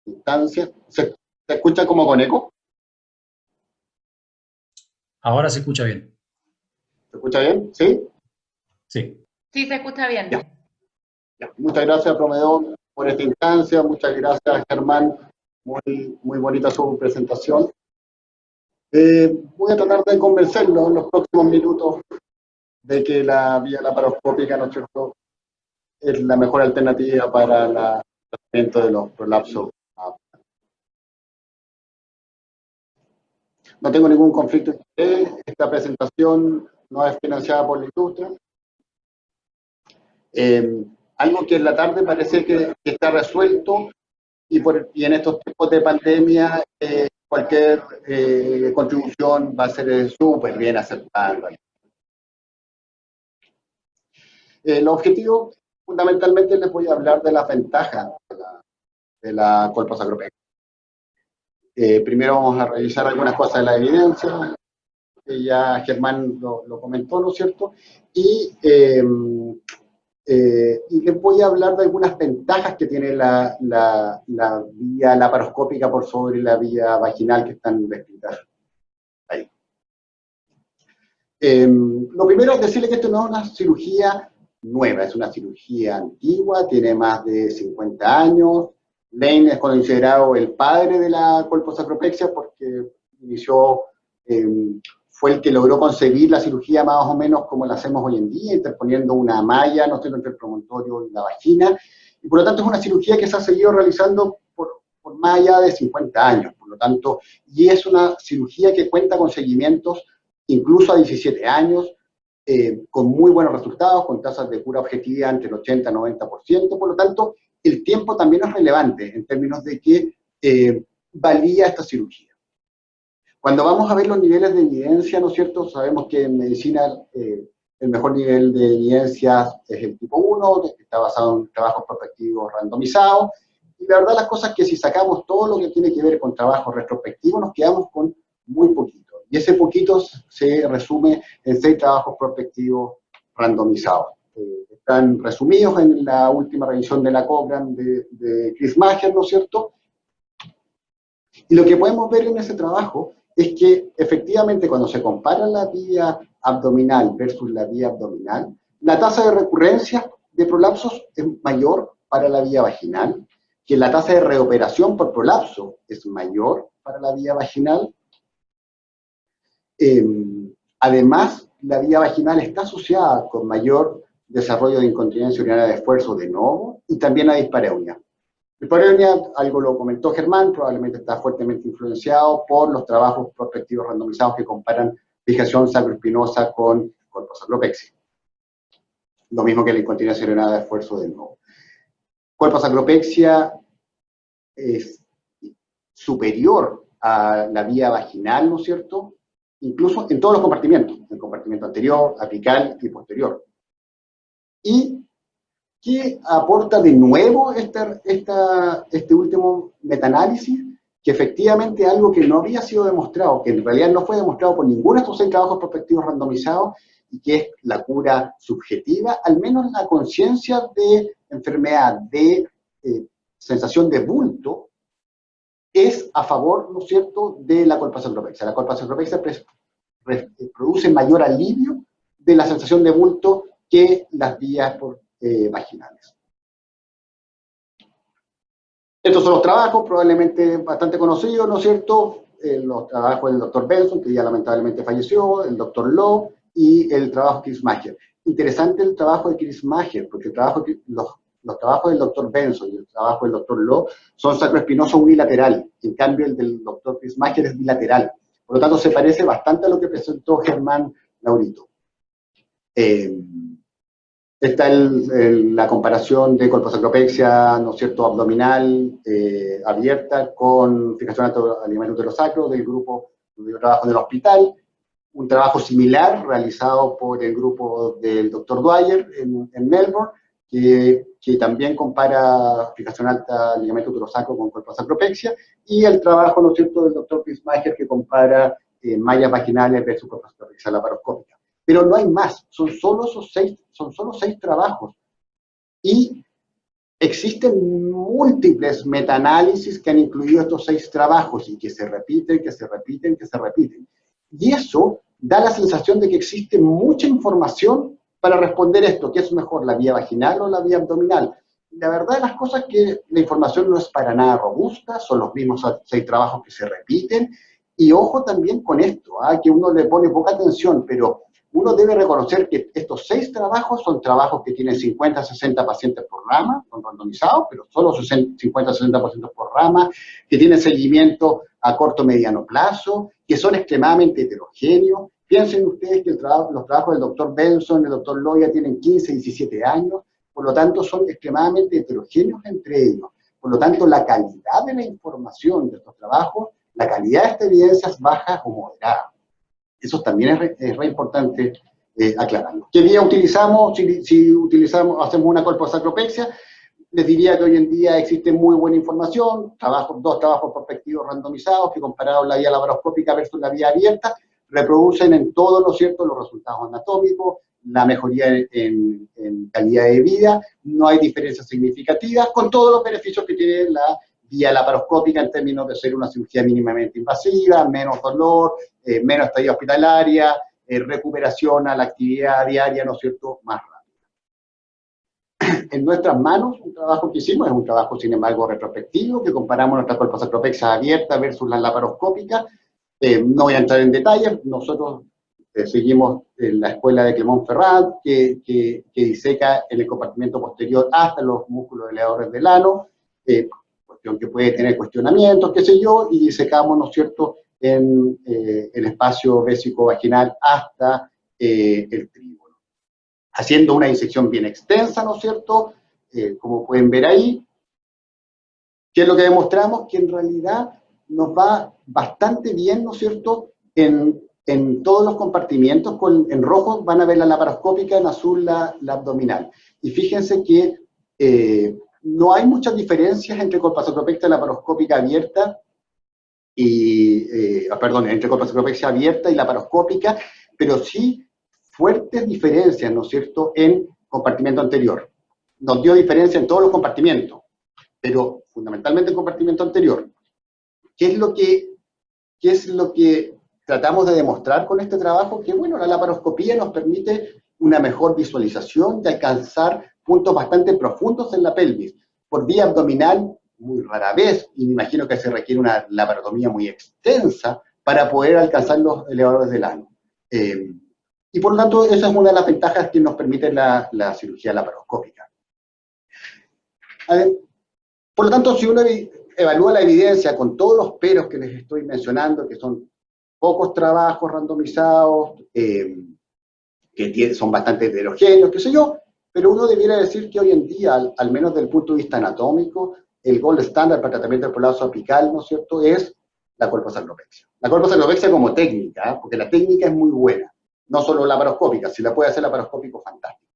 instancia. ¿Se escucha como con eco? Ahora se escucha bien. ¿Se escucha bien? ¿Sí? Sí. Sí, se escucha bien. Ya. Ya. Muchas gracias, Promedio, por esta instancia. Muchas gracias, Germán. Muy bonita su presentación. Voy a tratar de convencerlo en los próximos minutos de que la vía laparoscópica, ¿no es cierto?, es la mejor alternativa para el tratamiento de los prolapsos. No tengo ningún conflicto de interés. Esta presentación no es financiada por la industria. Algo que en la tarde parece que está resuelto y en estos tiempos de pandemia cualquier contribución va a ser súper bien aceptada. El objetivo, fundamentalmente, les voy a hablar de las ventajas de la de la colposacropexia. Primero vamos a revisar algunas cosas de la evidencia, que ya Germán lo comentó, ¿no es cierto? Y les voy a hablar de algunas ventajas que tiene la vía laparoscópica por sobre la vía vaginal que están descritas ahí. Lo primero es decirle que esto no es una cirugía nueva, es una cirugía antigua, tiene más de 50 años. Lane es considerado el padre de la colposacropexia porque inició, fue el que logró concebir la cirugía más o menos como la hacemos hoy en día, interponiendo una malla, no sé, entre el promontorio y la vagina, y por lo tanto es una cirugía que se ha seguido realizando por más allá de 50 años, por lo tanto, y es una cirugía que cuenta con seguimientos incluso a 17 años, con muy buenos resultados, con tasas de cura objetiva entre el 80 y 90%, por lo tanto, el tiempo también es relevante en términos de que valía esta cirugía. Cuando vamos a ver los niveles de evidencia, ¿no es cierto? Sabemos que en medicina el mejor nivel de evidencia es el tipo 1, que está basado en trabajos prospectivos randomizados, y la verdad las cosas es que si sacamos todo lo que tiene que ver con trabajos retrospectivos, nos quedamos con muy poquito. Y ese poquito se resume en 6 trabajos prospectivos randomizados. Están resumidos en la última revisión de la Cochrane de Chris Maher, ¿no es cierto? Y lo que podemos ver en ese trabajo es que efectivamente cuando se compara la vía abdominal versus la vía abdominal, la tasa de recurrencia de prolapsos es mayor para la vía vaginal, que la tasa de reoperación por prolapso es mayor para la vía vaginal. Además, la vía vaginal está asociada con mayor desarrollo de incontinencia urinaria de esfuerzo de novo y también a dispareunia. Dispareunia, algo lo comentó Germán, probablemente está fuertemente influenciado por los trabajos prospectivos randomizados que comparan fijación sacroespinosa con colposacropexia. Lo mismo que la incontinencia urinaria de esfuerzo de novo. Colposacropexia es superior a la vía vaginal, ¿no es cierto? Incluso en todos los compartimentos, en el compartimento anterior, apical y posterior. ¿Y qué aporta de nuevo este último metaanálisis? Que efectivamente algo que no había sido demostrado, que en realidad no fue demostrado por ninguno de estos 6 trabajos prospectivos randomizados, y que es la cura subjetiva, al menos la conciencia de enfermedad, de sensación de bulto, es a favor, ¿no es cierto?, de la colposacropexia. La colposacropexia produce mayor alivio de la sensación de bulto que las vías vaginales. Estos son los trabajos, probablemente bastante conocidos, ¿no es cierto? Los trabajos del doctor Benson, que ya lamentablemente falleció, el doctor Lowe, y el trabajo de Chris Maher. Interesante el trabajo de Chris Maher, porque los trabajos del doctor Benson y el trabajo del doctor Lowe son sacroespinoso unilateral, en cambio el del doctor Chris Maher es bilateral. Por lo tanto, se parece bastante a lo que presentó Germán Laurito. Está la comparación de colposacropexia, ¿no es cierto?, abdominal abierta con fijación a nivel uterosacro del grupo donde yo trabajo en el hospital. Un trabajo similar realizado por el grupo del Dr. Dwyer en Melbourne, que también compara fijación alta al ligamento uterosacro con colposacropexia, y el trabajo, ¿no es cierto?, del Dr. Chris Maher, que compara mallas vaginales versus colposacropexia laparoscópica. Pero no hay más, son solo 6 trabajos. Y existen múltiples metaanálisis que han incluido estos 6 trabajos y que se repiten, que se repiten, que se repiten. Y eso da la sensación de que existe mucha información para responder esto, ¿qué es mejor, la vía vaginal o la vía abdominal? La verdad de las cosas es que la información no es para nada robusta, son los mismos 6 trabajos que se repiten, y ojo también con esto, que uno le pone poca atención, pero uno debe reconocer que estos 6 trabajos son trabajos que tienen 50 a 60 pacientes por rama, son randomizados, pero solo 50 a 60 pacientes por rama, que tienen seguimiento a corto o mediano plazo, que son extremadamente heterogéneos. Piensen ustedes que los trabajos del doctor Benson, el doctor Loya tienen 15, 17 años, por lo tanto son extremadamente heterogéneos entre ellos. Por lo tanto, la calidad de la información de estos trabajos, la calidad de esta evidencia es baja o moderada. Eso también es re importante aclararlo. ¿Qué vía utilizamos? Si hacemos una colposacropexia, Les diría que hoy en día existe muy buena información, dos trabajos prospectivos randomizados que compararon la vía laparoscópica versus la vía abierta, reproducen en todo, ¿no es cierto?, los resultados anatómicos, la mejoría en calidad de vida, no hay diferencias significativas, con todos los beneficios que tiene la vía laparoscópica en términos de ser una cirugía mínimamente invasiva, menos dolor, menos estadía hospitalaria, recuperación a la actividad diaria, ¿no es cierto?, más rápida. En nuestras manos, un trabajo que hicimos es un trabajo, sin embargo, retrospectivo, que comparamos nuestra colposacropexia abierta versus la laparoscópica. No voy a entrar en detalles, nosotros seguimos en la escuela de Clermont-Ferrand, que diseca en el compartimento posterior hasta los músculos elevadores del ano, cuestión que puede tener cuestionamientos, qué sé yo, y disecamos, ¿no es cierto?, en el espacio vésico-vaginal hasta el trígono. Haciendo una disección bien extensa, ¿no es cierto?, como pueden ver ahí. ¿Qué es lo que demostramos? Que en realidad nos va bastante bien, ¿no es cierto?, en todos los compartimientos. En rojo van a ver la laparoscópica, en azul la abdominal. Y fíjense que no hay muchas diferencias entre colposacropexia laparoscópica abierta entre colposacropexia abierta y laparoscópica, pero sí fuertes diferencias, ¿no es cierto?, en compartimento anterior. Nos dio diferencia en todos los compartimentos, pero fundamentalmente en compartimento anterior. ¿Qué es lo que tratamos de demostrar con este trabajo? Que, bueno, la laparoscopía nos permite una mejor visualización y alcanzar puntos bastante profundos en la pelvis. Por vía abdominal, muy rara vez, y me imagino que se requiere una laparotomía muy extensa para poder alcanzar los elevadores del ano. Y por lo tanto, esa es una de las ventajas que nos permite la cirugía laparoscópica. Por lo tanto, si uno evalúa la evidencia con todos los peros que les estoy mencionando, que son pocos trabajos randomizados, que son bastante heterogéneos, qué sé yo, pero uno debiera decir que hoy en día, al menos desde el punto de vista anatómico, el gold standard para tratamiento del prolapso apical, ¿no es cierto?, es la colposacropexia. La colposacropexia como técnica, porque la técnica es muy buena, no solo laparoscópica, si la puede hacer laparoscópico, fantástico.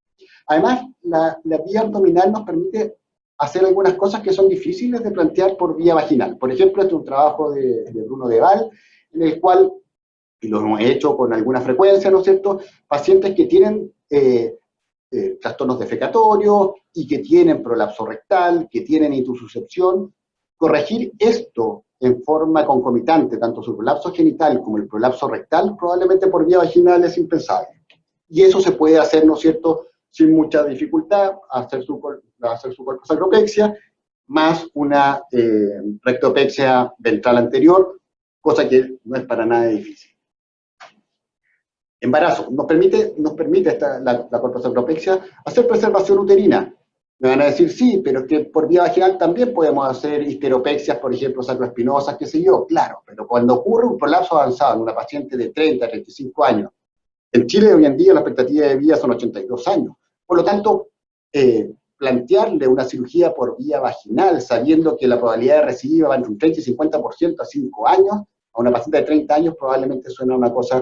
Además, la vía abdominal nos permite hacer algunas cosas que son difíciles de plantear por vía vaginal. Por ejemplo, este es un trabajo de Bruno Deval, en el cual, y lo hemos hecho con alguna frecuencia, ¿no es cierto?, pacientes que tienen trastornos defecatorios y que tienen prolapso rectal, que tienen intususcepción, corregir esto en forma concomitante, tanto su prolapso genital como el prolapso rectal, probablemente por vía vaginal es impensable. Y eso se puede hacer, ¿no es cierto?, sin mucha dificultad, hacer su colposacropexia, más una rectopexia ventral anterior, cosa que no es para nada difícil. Embarazo. Nos permite la colposacropexia hacer preservación uterina. Me van a decir, sí, pero es que por vía vaginal también podemos hacer histeropexias, por ejemplo, sacroespinosas, qué sé yo. Claro, pero cuando ocurre un prolapso avanzado en una paciente de 30 a 35 años, en Chile hoy en día la expectativa de vida son 82 años. Por lo tanto, plantearle una cirugía por vía vaginal, sabiendo que la probabilidad de recidiva va entre un 30 y 50% a 5 años, a una paciente de 30 años probablemente suena una cosa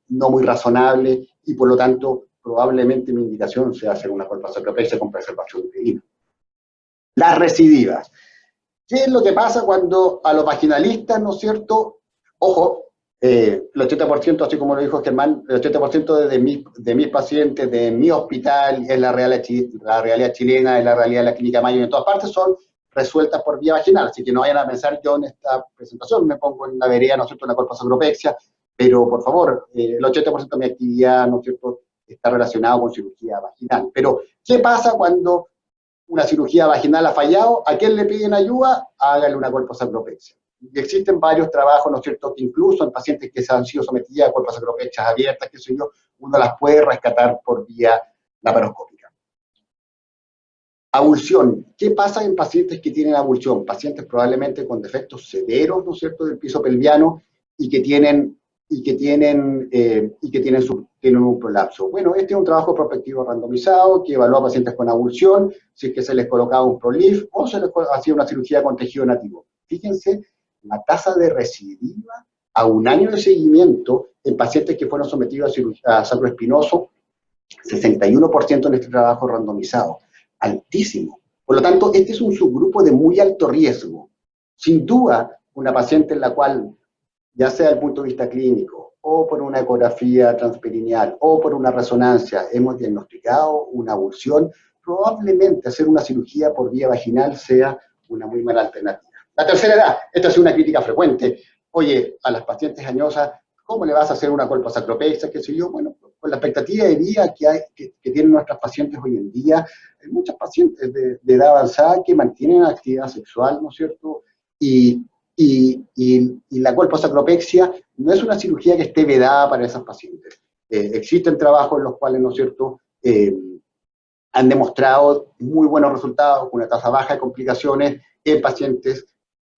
no muy razonable, y por lo tanto, probablemente mi indicación sea hacer una colposacropexia con preservación uterina. Las recidivas. ¿Qué es lo que pasa cuando a los vaginalistas, ¿no es cierto? Ojo, el 80%, así como lo dijo Germán, el 80% de mis pacientes, de mi hospital, es la realidad chilena, es la realidad de la Clínica Mayo, en todas partes son resueltas por vía vaginal, así que no vayan a pensar yo en esta presentación, me pongo en la vereda, ¿no es cierto?, en la colposacropexia, pero por favor, el 80% de mi actividad, ¿no es cierto?, está relacionado con cirugía vaginal. Pero, ¿qué pasa cuando una cirugía vaginal ha fallado? ¿A quién le piden ayuda? Háganle una colposacropexia. Y existen varios trabajos, ¿no es cierto?, que incluso en pacientes que se han sido sometidas a colposacropexias abiertas, qué sé yo, uno las puede rescatar por vía laparoscópica. Abulsión. ¿Qué pasa en pacientes que tienen abulsión? Pacientes probablemente con defectos severos, ¿no es cierto?, del piso pelviano y que tienen un prolapso. Bueno, este es un trabajo prospectivo randomizado que evalúa a pacientes con abulsión, si es que se les colocaba un ProLif o se les hacía una cirugía con tejido nativo. Fíjense la tasa de recidiva a un año de seguimiento en pacientes que fueron sometidos a cirugía sacroespinoso, 61% en este trabajo randomizado. Altísimo. Por lo tanto, este es un subgrupo de muy alto riesgo. Sin duda, una paciente en la cual, ya sea desde el punto de vista clínico, o por una ecografía transperineal, o por una resonancia, hemos diagnosticado una avulsión, probablemente hacer una cirugía por vía vaginal sea una muy mala alternativa. La tercera edad, esta es una crítica frecuente. Oye, a las pacientes añosas, ¿cómo le vas a hacer una colposacropexia? ¿Qué sé yo? Bueno, con la expectativa de vida que tienen nuestras pacientes hoy en día, hay muchas pacientes de edad avanzada que mantienen actividad sexual, ¿no es cierto? Y la colposacropexia no es una cirugía que esté vedada para esas pacientes. Existen trabajos en los cuales, ¿no es cierto?, han demostrado muy buenos resultados, con una tasa baja de complicaciones en pacientes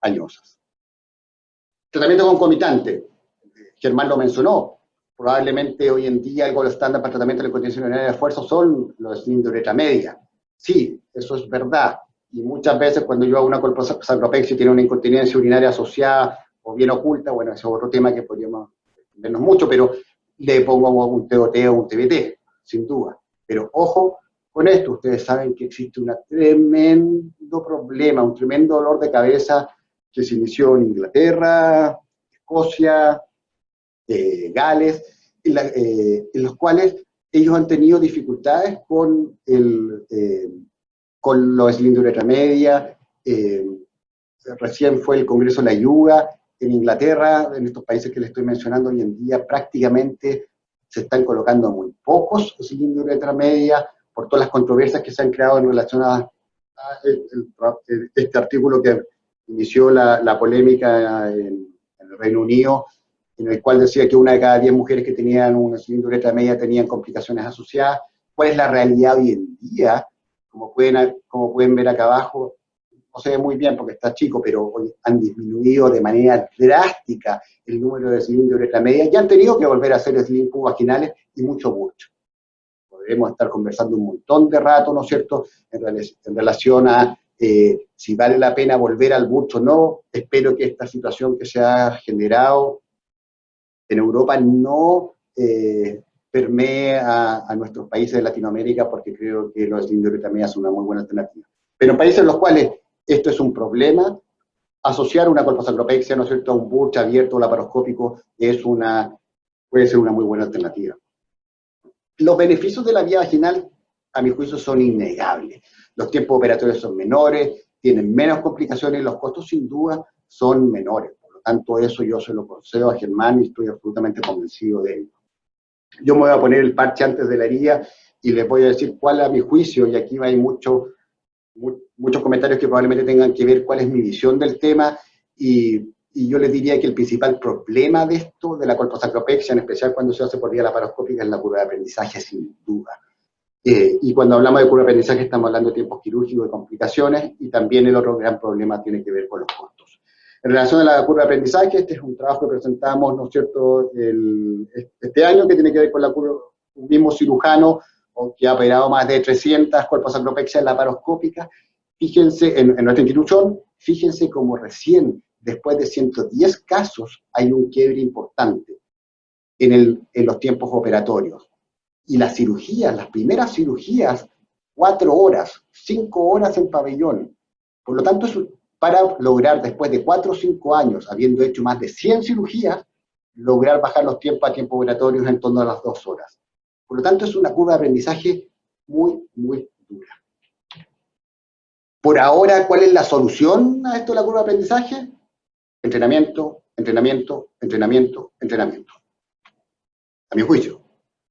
añosas. Tratamiento concomitante, Germán lo mencionó, probablemente hoy en día el gold estándar para tratamiento de la incontinencia urinaria de esfuerzo son los sling de uretra media. Sí, eso es verdad, y muchas veces cuando yo hago una colposacropexia y tiene una incontinencia urinaria asociada o bien oculta, bueno, ese es otro tema que podríamos vernos mucho, pero le pongo un TOT o un TBT, sin duda. Pero ojo con esto, ustedes saben que existe un tremendo problema, un tremendo dolor de cabeza que se inició en Inglaterra, Escocia, Gales, en los cuales ellos han tenido dificultades con los sling de uretra media. Recién fue el Congreso de la Yuga en Inglaterra, en estos países que les estoy mencionando hoy en día, prácticamente se están colocando muy pocos sling de uretra media por todas las controversias que se han creado en relación a este artículo que inició la polémica en el Reino Unido, en el cual decía que 1 de cada 10 mujeres que tenían un sling de uretra media tenían complicaciones asociadas. ¿Cuál es la realidad hoy en día? Como pueden ver acá abajo, no se ve muy bien porque está chico, pero hoy han disminuido de manera drástica el número de sling de uretra media y han tenido que volver a hacer sling vaginales y mucho. Podremos estar conversando un montón de rato, ¿no es cierto?, en relación a si vale la pena volver al BURCH o no. Espero que esta situación que se ha generado en Europa no permee a nuestros países de Latinoamérica, porque creo que los sling de uretra media son una muy buena alternativa. Pero en países en los cuales esto es un problema, asociar una colposacropexia, ¿no es cierto?, a un BURCH abierto o laparoscópico puede ser una muy buena alternativa. Los beneficios de la vía vaginal, a mi juicio, son innegables. Los tiempos operatorios son menores, tienen menos complicaciones y los costos, sin duda, son menores. Por lo tanto, eso yo se lo concedo a Germán y estoy absolutamente convencido de ello. Yo me voy a poner el parche antes de la herida y les voy a decir cuál, a mi juicio, y aquí hay muchos comentarios que probablemente tengan que ver cuál es mi visión del tema, y yo les diría que el principal problema de esto, de la colposacropexia, en especial cuando se hace por vía laparoscópica, es la curva de aprendizaje, sin duda. Y cuando hablamos de curva de aprendizaje estamos hablando de tiempos quirúrgicos, de complicaciones, y también el otro gran problema tiene que ver con los costos. En relación a la curva de aprendizaje, este es un trabajo que presentamos, ¿no es cierto?, este año, que tiene que ver con la curva, un mismo cirujano que ha operado más de 300 colposacropexias laparoscópicas. Fíjense, en nuestra institución, fíjense cómo recién, después de 110 casos, hay un quiebre importante en los tiempos operatorios. Y las cirugías, las primeras cirugías, 4 horas, 5 horas en pabellón. Por lo tanto, para lograr, después de 4 o 5 años, habiendo hecho más de 100 cirugías, lograr bajar los tiempos a tiempos operatorios en torno a las 2 horas. Por lo tanto, es una curva de aprendizaje muy, muy dura. Por ahora, ¿cuál es la solución a esto de la curva de aprendizaje? Entrenamiento, entrenamiento, entrenamiento, entrenamiento. A mi juicio.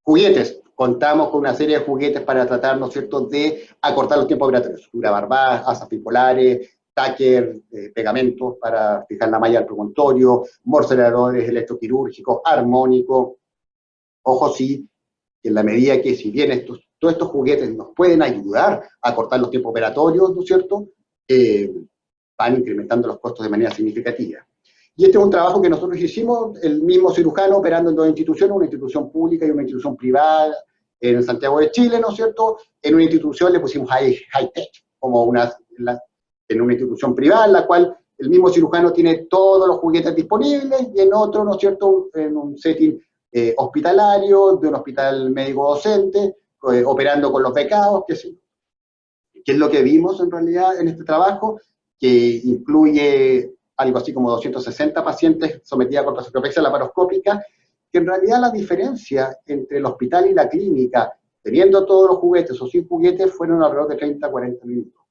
Juguetes. Contamos con una serie de juguetes para tratar, ¿no es cierto?, de acortar los tiempos operatorios. Dura barbás, asas bipolares, tacker, pegamentos para fijar la malla del promontorio, morceladores electroquirúrgicos, armónico. Ojo, sí, en la medida que, si bien todos estos juguetes nos pueden ayudar a cortar los tiempos operatorios, ¿no es cierto?, van incrementando los costos de manera significativa. Y este es un trabajo que nosotros hicimos, el mismo cirujano operando en 2 instituciones, una institución pública y una institución privada en Santiago de Chile, ¿no es cierto? En una institución le pusimos high-tech, como en una institución privada, en la cual el mismo cirujano tiene todos los juguetes disponibles, y en otro, ¿no es cierto?, en un setting hospitalario, de un hospital médico docente, operando con los becados, qué sé yo. ¿Qué es lo que vimos en realidad en este trabajo? Que incluye algo así como 260 pacientes sometidos a colposacropexia laparoscópica, que en realidad la diferencia entre el hospital y la clínica, teniendo todos los juguetes o sin juguetes, fueron alrededor de 30 a 40 minutos.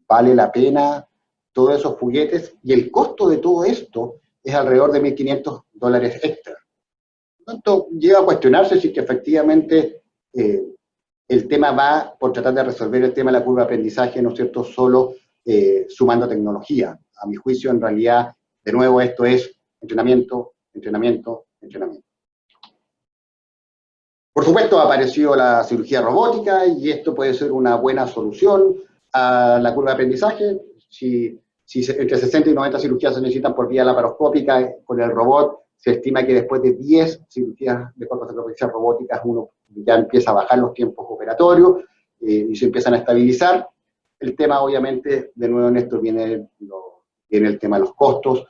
Vale la pena todos esos juguetes, y el costo de todo esto es alrededor de $1.500 extra. Por lo tanto, llega a cuestionarse si que efectivamente el tema va por tratar de resolver el tema de la curva de aprendizaje, ¿no es cierto?, solo sumando tecnología. A mi juicio, en realidad, de nuevo, esto es entrenamiento, entrenamiento, entrenamiento. Por supuesto, apareció la cirugía robótica, y esto puede ser una buena solución a la curva de aprendizaje. Si entre 60 y 90 cirugías se necesitan por vía laparoscópica, con el robot se estima que después de 10 cirugías de colposacropexia robóticas uno ya empieza a bajar los tiempos operatorios y se empiezan a estabilizar. El tema, obviamente, de nuevo en esto viene el tema de los costos.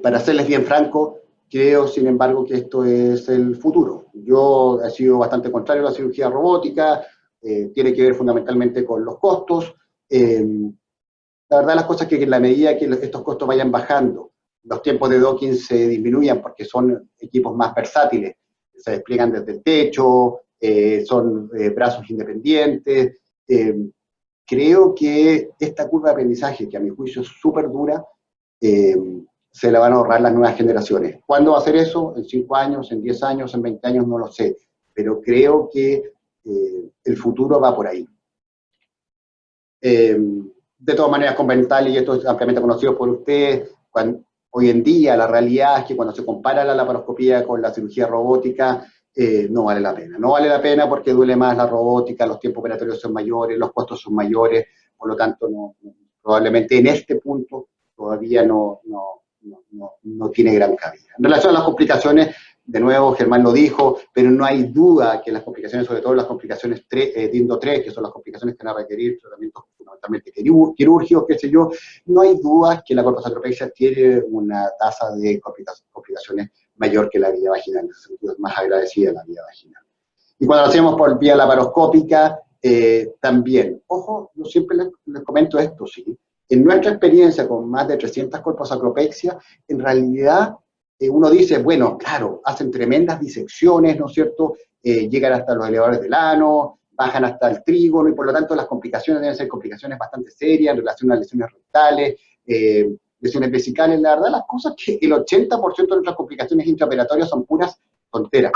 Para serles bien franco, creo, sin embargo, que esto es el futuro. Yo he sido bastante contrario a la cirugía robótica, tiene que ver fundamentalmente con los costos. La verdad, las cosas es que en la medida que estos costos vayan bajando, los tiempos de docking se disminuyan porque son equipos más versátiles, se despliegan desde el techo, son brazos independientes. Creo que esta curva de aprendizaje, que a mi juicio es súper dura, se la van a ahorrar las nuevas generaciones. ¿Cuándo va a ser eso? ¿En 5 años, en 10 años, en 20 años? No lo sé, pero creo que el futuro va por ahí. De todas maneras, con Vental, y esto es ampliamente conocido por ustedes, hoy en día la realidad es que cuando se compara la laparoscopía con la cirugía robótica, no vale la pena. No vale la pena porque duele más la robótica, los tiempos operatorios son mayores, los costos son mayores, por lo tanto, probablemente en este punto todavía no tiene gran cabida. En relación a las complicaciones, de nuevo, Germán lo dijo, pero no hay duda que las complicaciones, sobre todo las complicaciones DINDO 3, que son las complicaciones que van a requerir tratamientos fundamentalmente quirúrgicos, qué sé yo, no hay duda que la colposacropexia tiene una tasa de complicaciones mayor que la vía vaginal, en ese sentido es más agradecida la vía vaginal. Y cuando lo hacemos por vía laparoscópica, también, ojo, yo siempre les comento esto, ¿sí? En nuestra experiencia con más de 300 colposacropexias, en realidad uno dice, bueno, claro, hacen tremendas disecciones, ¿no es cierto? Llegan hasta los elevadores del ano, bajan hasta el trígono, y por lo tanto las complicaciones deben ser complicaciones bastante serias en relación a lesiones rectales, lesiones vesicales. La verdad, las cosas que el 80% de nuestras complicaciones intraoperatorias son puras tonteras.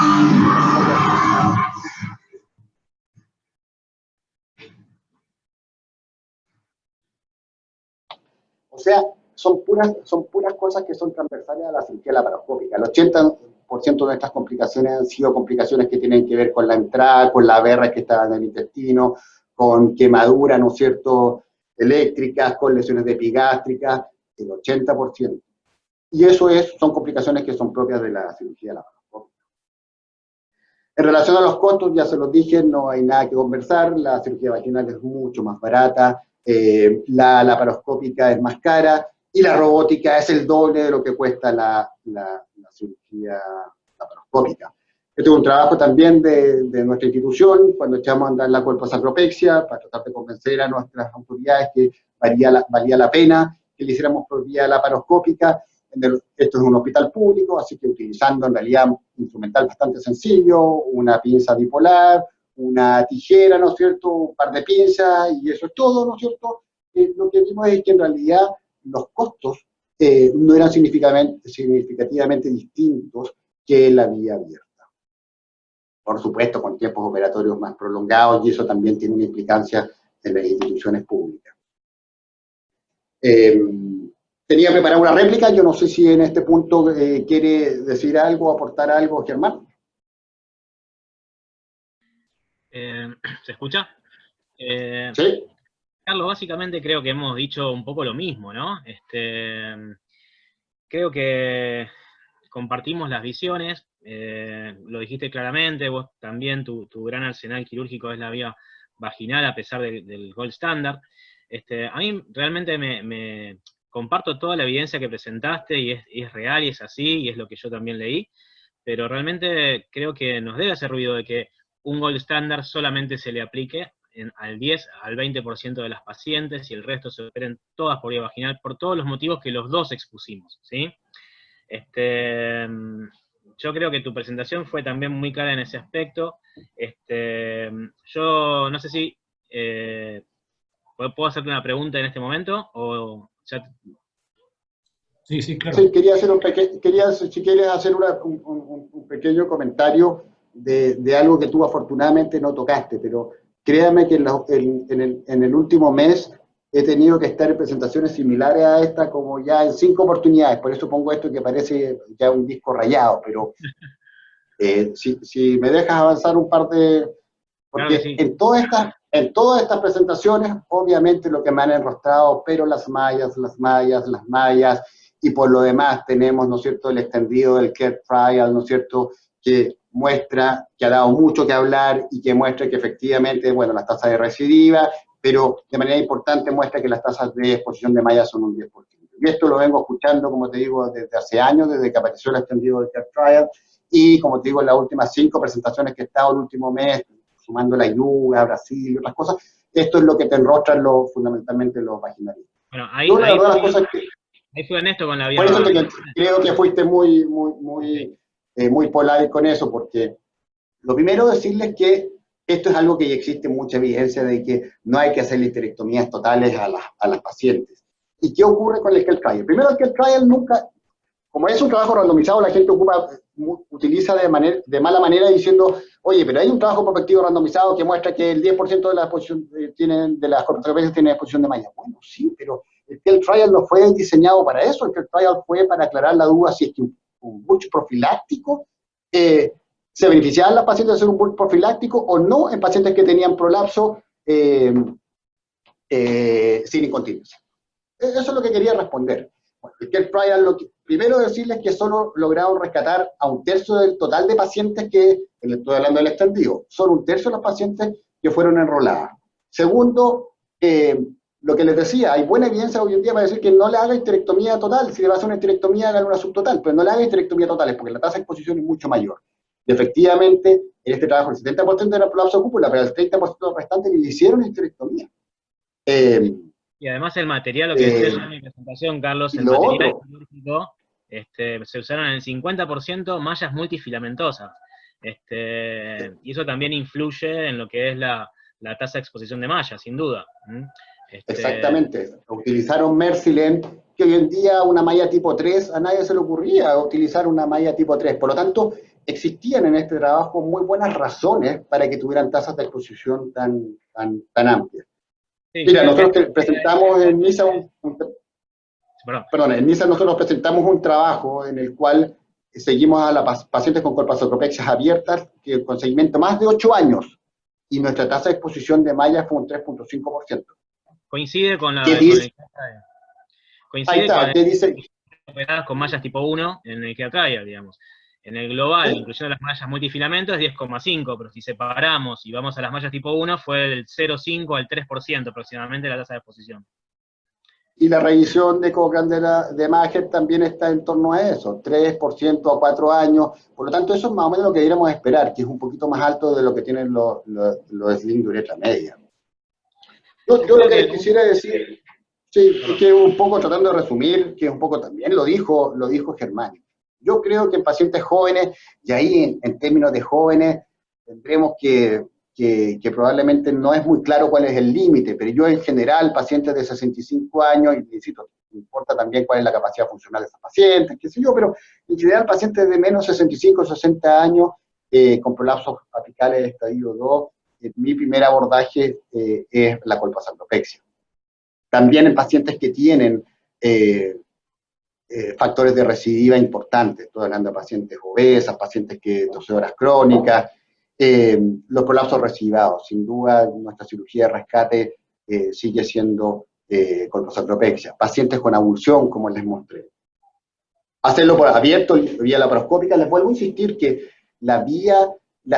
O sea, son puras cosas que son transversales a la cirugía laparoscópica. El 80% de estas complicaciones han sido complicaciones que tienen que ver con la entrada, con la verra que está en el intestino, con quemaduras, ¿no es cierto?, eléctricas, con lesiones epigástricas, el 80%. Y eso son complicaciones que son propias de la cirugía laparoscópica. En relación a los costos, ya se los dije, no hay nada que conversar, la cirugía vaginal es mucho más barata, la laparoscópica es más cara, y la robótica es el doble de lo que cuesta la cirugía laparoscópica. Este es un trabajo también de nuestra institución, cuando echamos a andar la colposacropexia, para tratar de convencer a nuestras autoridades que valía la pena que le hiciéramos por vía laparoscópica. Esto es un hospital público, así que utilizando en realidad un instrumental bastante sencillo, una pinza bipolar, una tijera, ¿no es cierto?, un par de pinzas, y eso es todo, ¿no es cierto? Lo que vimos es que en realidad los costos no eran significativamente distintos que la vía abierta. Por supuesto, con tiempos operatorios más prolongados, y eso también tiene una implicancia en las instituciones públicas. Tenía preparada una réplica, yo no sé si en este punto quiere decir algo, aportar algo, Germán. ¿Se escucha? Sí. Carlos, básicamente creo que hemos dicho un poco lo mismo, ¿no? Creo que compartimos las visiones, lo dijiste claramente, vos también, tu gran arsenal quirúrgico es la vía vaginal a pesar del gold standard. A mí realmente me comparto toda la evidencia que presentaste y es real y es así, y es lo que yo también leí, pero realmente creo que nos debe hacer ruido de que un gold standard solamente se le aplique al 10, al 20% de las pacientes, y el resto se operen todas por vía vaginal, por todos los motivos que los dos expusimos, ¿sí? Yo creo que tu presentación fue también muy clara en ese aspecto. Yo no sé si puedo hacerte una pregunta en este momento, o ya... Sí, sí, claro. Sí, quería hacer si quieres hacer un pequeño comentario de algo que tú afortunadamente no tocaste, pero créame que en el último mes he tenido que estar en presentaciones similares a esta como ya en 5 oportunidades, por eso pongo esto que parece ya un disco rayado, pero si me dejas avanzar un par de... Porque Claro que sí. en todas estas presentaciones, obviamente lo que me han enrostrado, pero las mallas, y por lo demás tenemos, ¿no es cierto?, el extendido del CARE Trial, ¿no es cierto?, que muestra, que ha dado mucho que hablar y que muestra que efectivamente, bueno, las tasas de recidiva, pero de manera importante muestra que las tasas de exposición de mallas son un 10%. Y esto lo vengo escuchando, como te digo, desde hace años, desde que apareció el extendido del CARE Trial, y como te digo, en las últimas 5 presentaciones que he estado el último mes, sumando la IUGA, Brasil y otras cosas, esto es lo que te enrostran fundamentalmente los vaginalistas. Bueno, ahí fui honesto con la vía. Por eso creo que fuiste muy polar con eso, porque lo primero decirles que esto es algo que ya existe mucha evidencia de que no hay que hacer histerectomías totales a las pacientes. ¿Y qué ocurre con el CARE Trial? Primero, el CARE Trial nunca, como es un trabajo randomizado, la gente utiliza de mala manera diciendo, oye, pero hay un trabajo prospectivo randomizado que muestra que el 10% de la exposición de las cortotrapezias tiene exposición de malla. Bueno, sí, pero el CARE Trial no fue diseñado para eso, el CARE Trial fue para aclarar la duda si es que un bulge profiláctico se beneficiaban las pacientes de hacer un bulge profiláctico o no en pacientes que tenían prolapso sin incontinencia. Eso es lo que quería responder. El CARE Trial, primero decirles que solo lograron rescatar a 1/3 del total de pacientes que, estoy hablando del extendido, solo 1/3 de los pacientes que fueron enroladas. Segundo, lo que les decía, hay buena evidencia hoy en día para decir que no le haga histerectomía total, si le va a hacer una histerectomía, haga una subtotal, pero no le haga histerectomía totales, porque la tasa de exposición es mucho mayor. Y efectivamente, en este trabajo el 70% era prolapso cúpula, pero el 30% restante le hicieron histerectomía. Y además el material, lo que decía yo en mi presentación, Carlos, el material quirúrgico, se usaron en el 50% mallas multifilamentosas. Y eso también influye en lo que es la tasa de exposición de mallas, sin duda. Exactamente. Utilizaron Mercilen, que hoy en día una malla tipo 3, a nadie se le ocurría utilizar una malla tipo 3. Por lo tanto, existían en este trabajo muy buenas razones para que tuvieran tasas de exposición tan amplias. Sí, mira, nosotros presentamos en NISA en NISA nosotros presentamos un trabajo en el cual seguimos a las pacientes con colposatropexias abiertas con seguimiento más de 8 años, y nuestra tasa de exposición de mallas fue un 3.5%. Coincide con la... Coincide con ¿qué dice? Operadas con mallas tipo 1 en el CARE Trial, digamos. En el global, incluyendo las mallas multifilamentos, es 10,5, pero si separamos y vamos a las mallas tipo 1, fue del 0,5 al 3% aproximadamente la tasa de exposición. Y la revisión de Cochrane de Maher también está en torno a eso, 3% a 4 años. Por lo tanto, eso es más o menos lo que deberíamos esperar, que es un poquito más alto de lo que tienen los sling de uretra media. Yo lo que les quisiera decir, sí, es que un poco tratando de resumir, que un poco también lo dijo Germán. Yo creo que en pacientes jóvenes, y ahí en términos de jóvenes, tendremos que probablemente no es muy claro cuál es el límite, pero yo en general, pacientes de 65 años, y insisto, me importa también cuál es la capacidad funcional de esos pacientes, qué sé yo, pero en general pacientes de menos 65 o 60 años, con prolapsos apicales de estadio 2, mi primer abordaje es la colposatropecia. También en pacientes que tienen factores de recidiva importantes, estoy hablando de pacientes obesas, pacientes tosedoras crónicas, los prolapsos recidivados. Sin duda, nuestra cirugía de rescate sigue siendo colposatropexia. Pacientes con avulsión, como les mostré. Hacerlo por abierto, vía laparoscópica, les vuelvo a insistir que la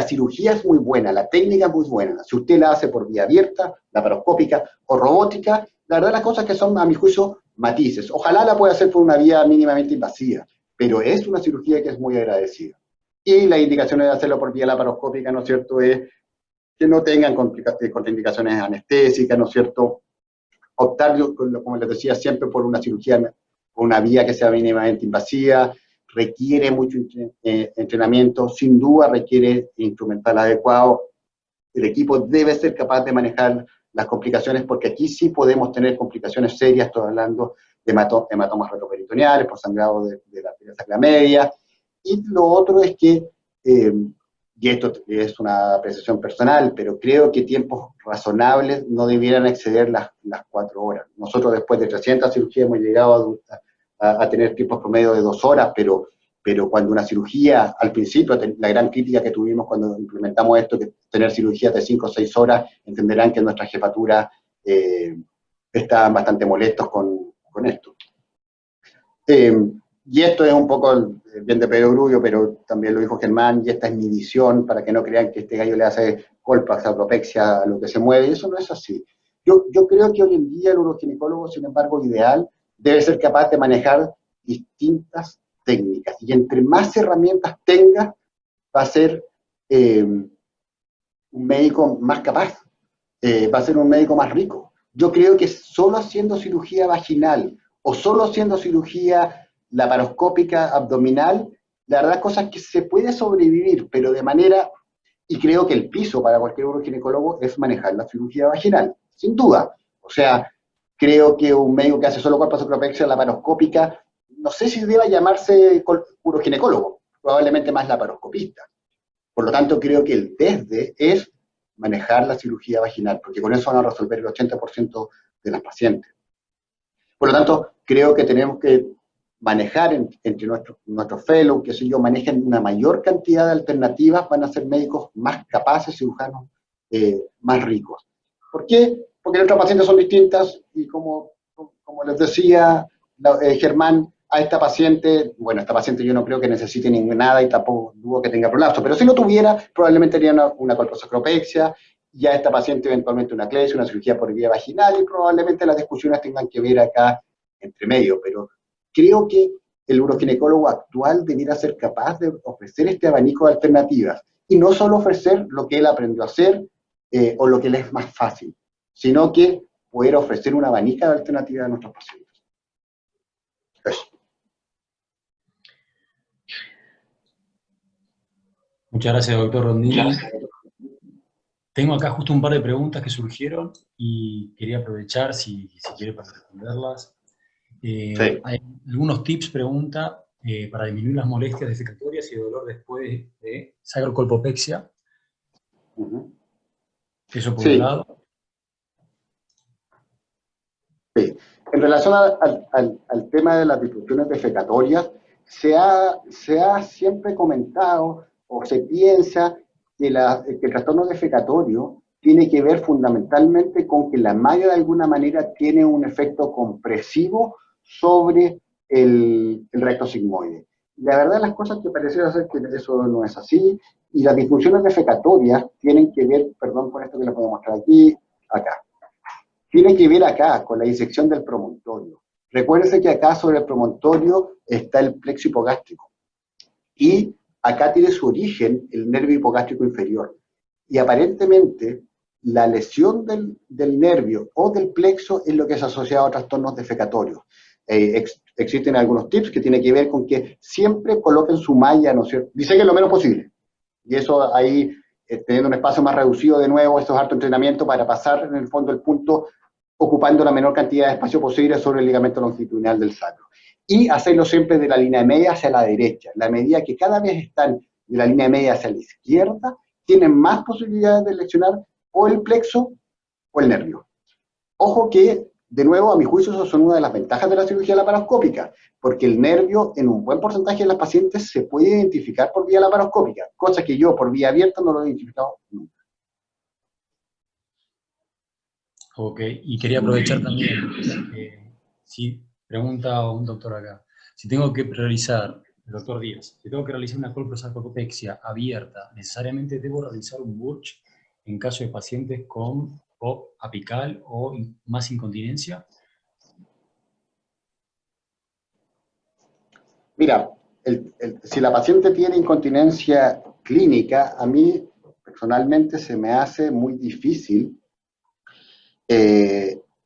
cirugía es muy buena, la técnica es muy buena. Si usted la hace por vía abierta, laparoscópica o robótica, la verdad las cosas que son, a mi juicio, matices. Ojalá la pueda hacer por una vía mínimamente invasiva, pero es una cirugía que es muy agradecida. Y la indicación de hacerlo por vía laparoscópica, ¿no es cierto?, es que no tengan contraindicaciones anestésicas, ¿no es cierto? Optar, como les decía, siempre por una cirugía, por una vía que sea mínimamente invasiva, requiere mucho entrenamiento, sin duda requiere instrumental adecuado. El equipo debe ser capaz de manejar las complicaciones, porque aquí sí podemos tener complicaciones serias, estoy hablando de hematomas retroperitoneales, por sangrado de la arteria sacra media, y lo otro es que, y esto es una apreciación personal, pero creo que tiempos razonables no debieran exceder las 4 horas. Nosotros después de 300 cirugías hemos llegado a tener tiempos promedio de 2 horas, pero cuando una cirugía, al principio, la gran crítica que tuvimos cuando implementamos esto, que tener cirugías de 5 o 6 horas, entenderán que nuestra jefatura está bastante molestos con esto. Y esto es un poco bien de Pedro Grullo, pero también lo dijo Germán, y esta es mi visión, para que no crean que este gallo le hace colpas, sapropexia a lo que se mueve, y eso no es así. Yo creo que hoy en día el uroginecólogo, sin embargo, ideal, debe ser capaz de manejar distintas técnicas, y entre más herramientas tenga, va a ser un médico más capaz, va a ser un médico más rico. Yo creo que solo haciendo cirugía vaginal, o solo haciendo cirugía laparoscópica abdominal, la verdad, cosas que se puede sobrevivir, pero de manera, y creo que el piso para cualquier uroginecólogo es manejar la cirugía vaginal, sin duda. O sea, creo que un médico que hace solo colposacropexia laparoscópica, no sé si deba llamarse uroginecólogo, probablemente más laparoscopista. Por lo tanto, creo que el desde es manejar la cirugía vaginal, porque con eso van a resolver el 80% de las pacientes. Por lo tanto, creo que tenemos que manejar entre nuestros fellows, que si yo, manejen una mayor cantidad de alternativas, van a ser médicos más capaces, cirujanos más ricos. ¿Por qué? Porque nuestras pacientes son distintas, y como les decía Germán, a esta paciente, bueno, esta paciente yo no creo que necesite nada y tampoco dudo que tenga prolapso, pero si lo tuviera, probablemente tenía una colposacropexia, y a esta paciente eventualmente una clesia, una cirugía por vía vaginal, y probablemente las discusiones tengan que ver acá entre medio, pero creo que el uroginecólogo actual debiera ser capaz de ofrecer este abanico de alternativas, y no solo ofrecer lo que él aprendió a hacer o lo que le es más fácil, sino que poder ofrecer una abanico de alternativas a nuestros pacientes. Eso. Muchas gracias, doctor Rondini. Tengo acá justo un par de preguntas que surgieron y quería aprovechar, si quiere, para responderlas. Sí. Hay algunos tips, pregunta, para disminuir las molestias defecatorias y dolor después de sacrocolpopexia. Eso por un lado. Sí. En relación al tema de las disfunciones defecatorias, se ha siempre comentado, o se piensa, que el trastorno defecatorio tiene que ver fundamentalmente con que la malla de alguna manera tiene un efecto compresivo sobre el recto sigmoide. La verdad, las cosas que pareciera ser que eso no es así, y las disfunciones defecatorias tienen que ver, perdón por esto que les puedo mostrar aquí, acá. Tiene que ver acá con la disección del promontorio. Recuérdense que acá sobre el promontorio está el plexo hipogástrico, y acá tiene su origen el nervio hipogástrico inferior. Y aparentemente la lesión del nervio o del plexo es lo que es asociado a trastornos defecatorios. Existen algunos tips que tienen que ver con que siempre coloquen su malla, ¿no es cierto? Diseguen lo menos posible. Y eso ahí, teniendo un espacio más reducido de nuevo, esto es harto entrenamiento para pasar en el fondo el punto ocupando la menor cantidad de espacio posible sobre el ligamento longitudinal del sacro. Y hacerlo siempre de la línea media hacia la derecha. La medida que cada vez están de la línea media hacia la izquierda, tienen más posibilidades de lesionar o el plexo o el nervio. Ojo que, de nuevo, a mi juicio, eso son una de las ventajas de la cirugía laparoscópica, porque el nervio, en un buen porcentaje de las pacientes, se puede identificar por vía laparoscópica, cosa que yo, por vía abierta, no lo he identificado nunca. Ok, y quería aprovechar también, si pregunta un doctor acá, si tengo que realizar, el doctor Díaz, si tengo que realizar una colposacropexia abierta, ¿necesariamente debo realizar un Burch en caso de pacientes con POP apical o más incontinencia? Mira, si la paciente tiene incontinencia clínica, a mí personalmente se me hace muy difícil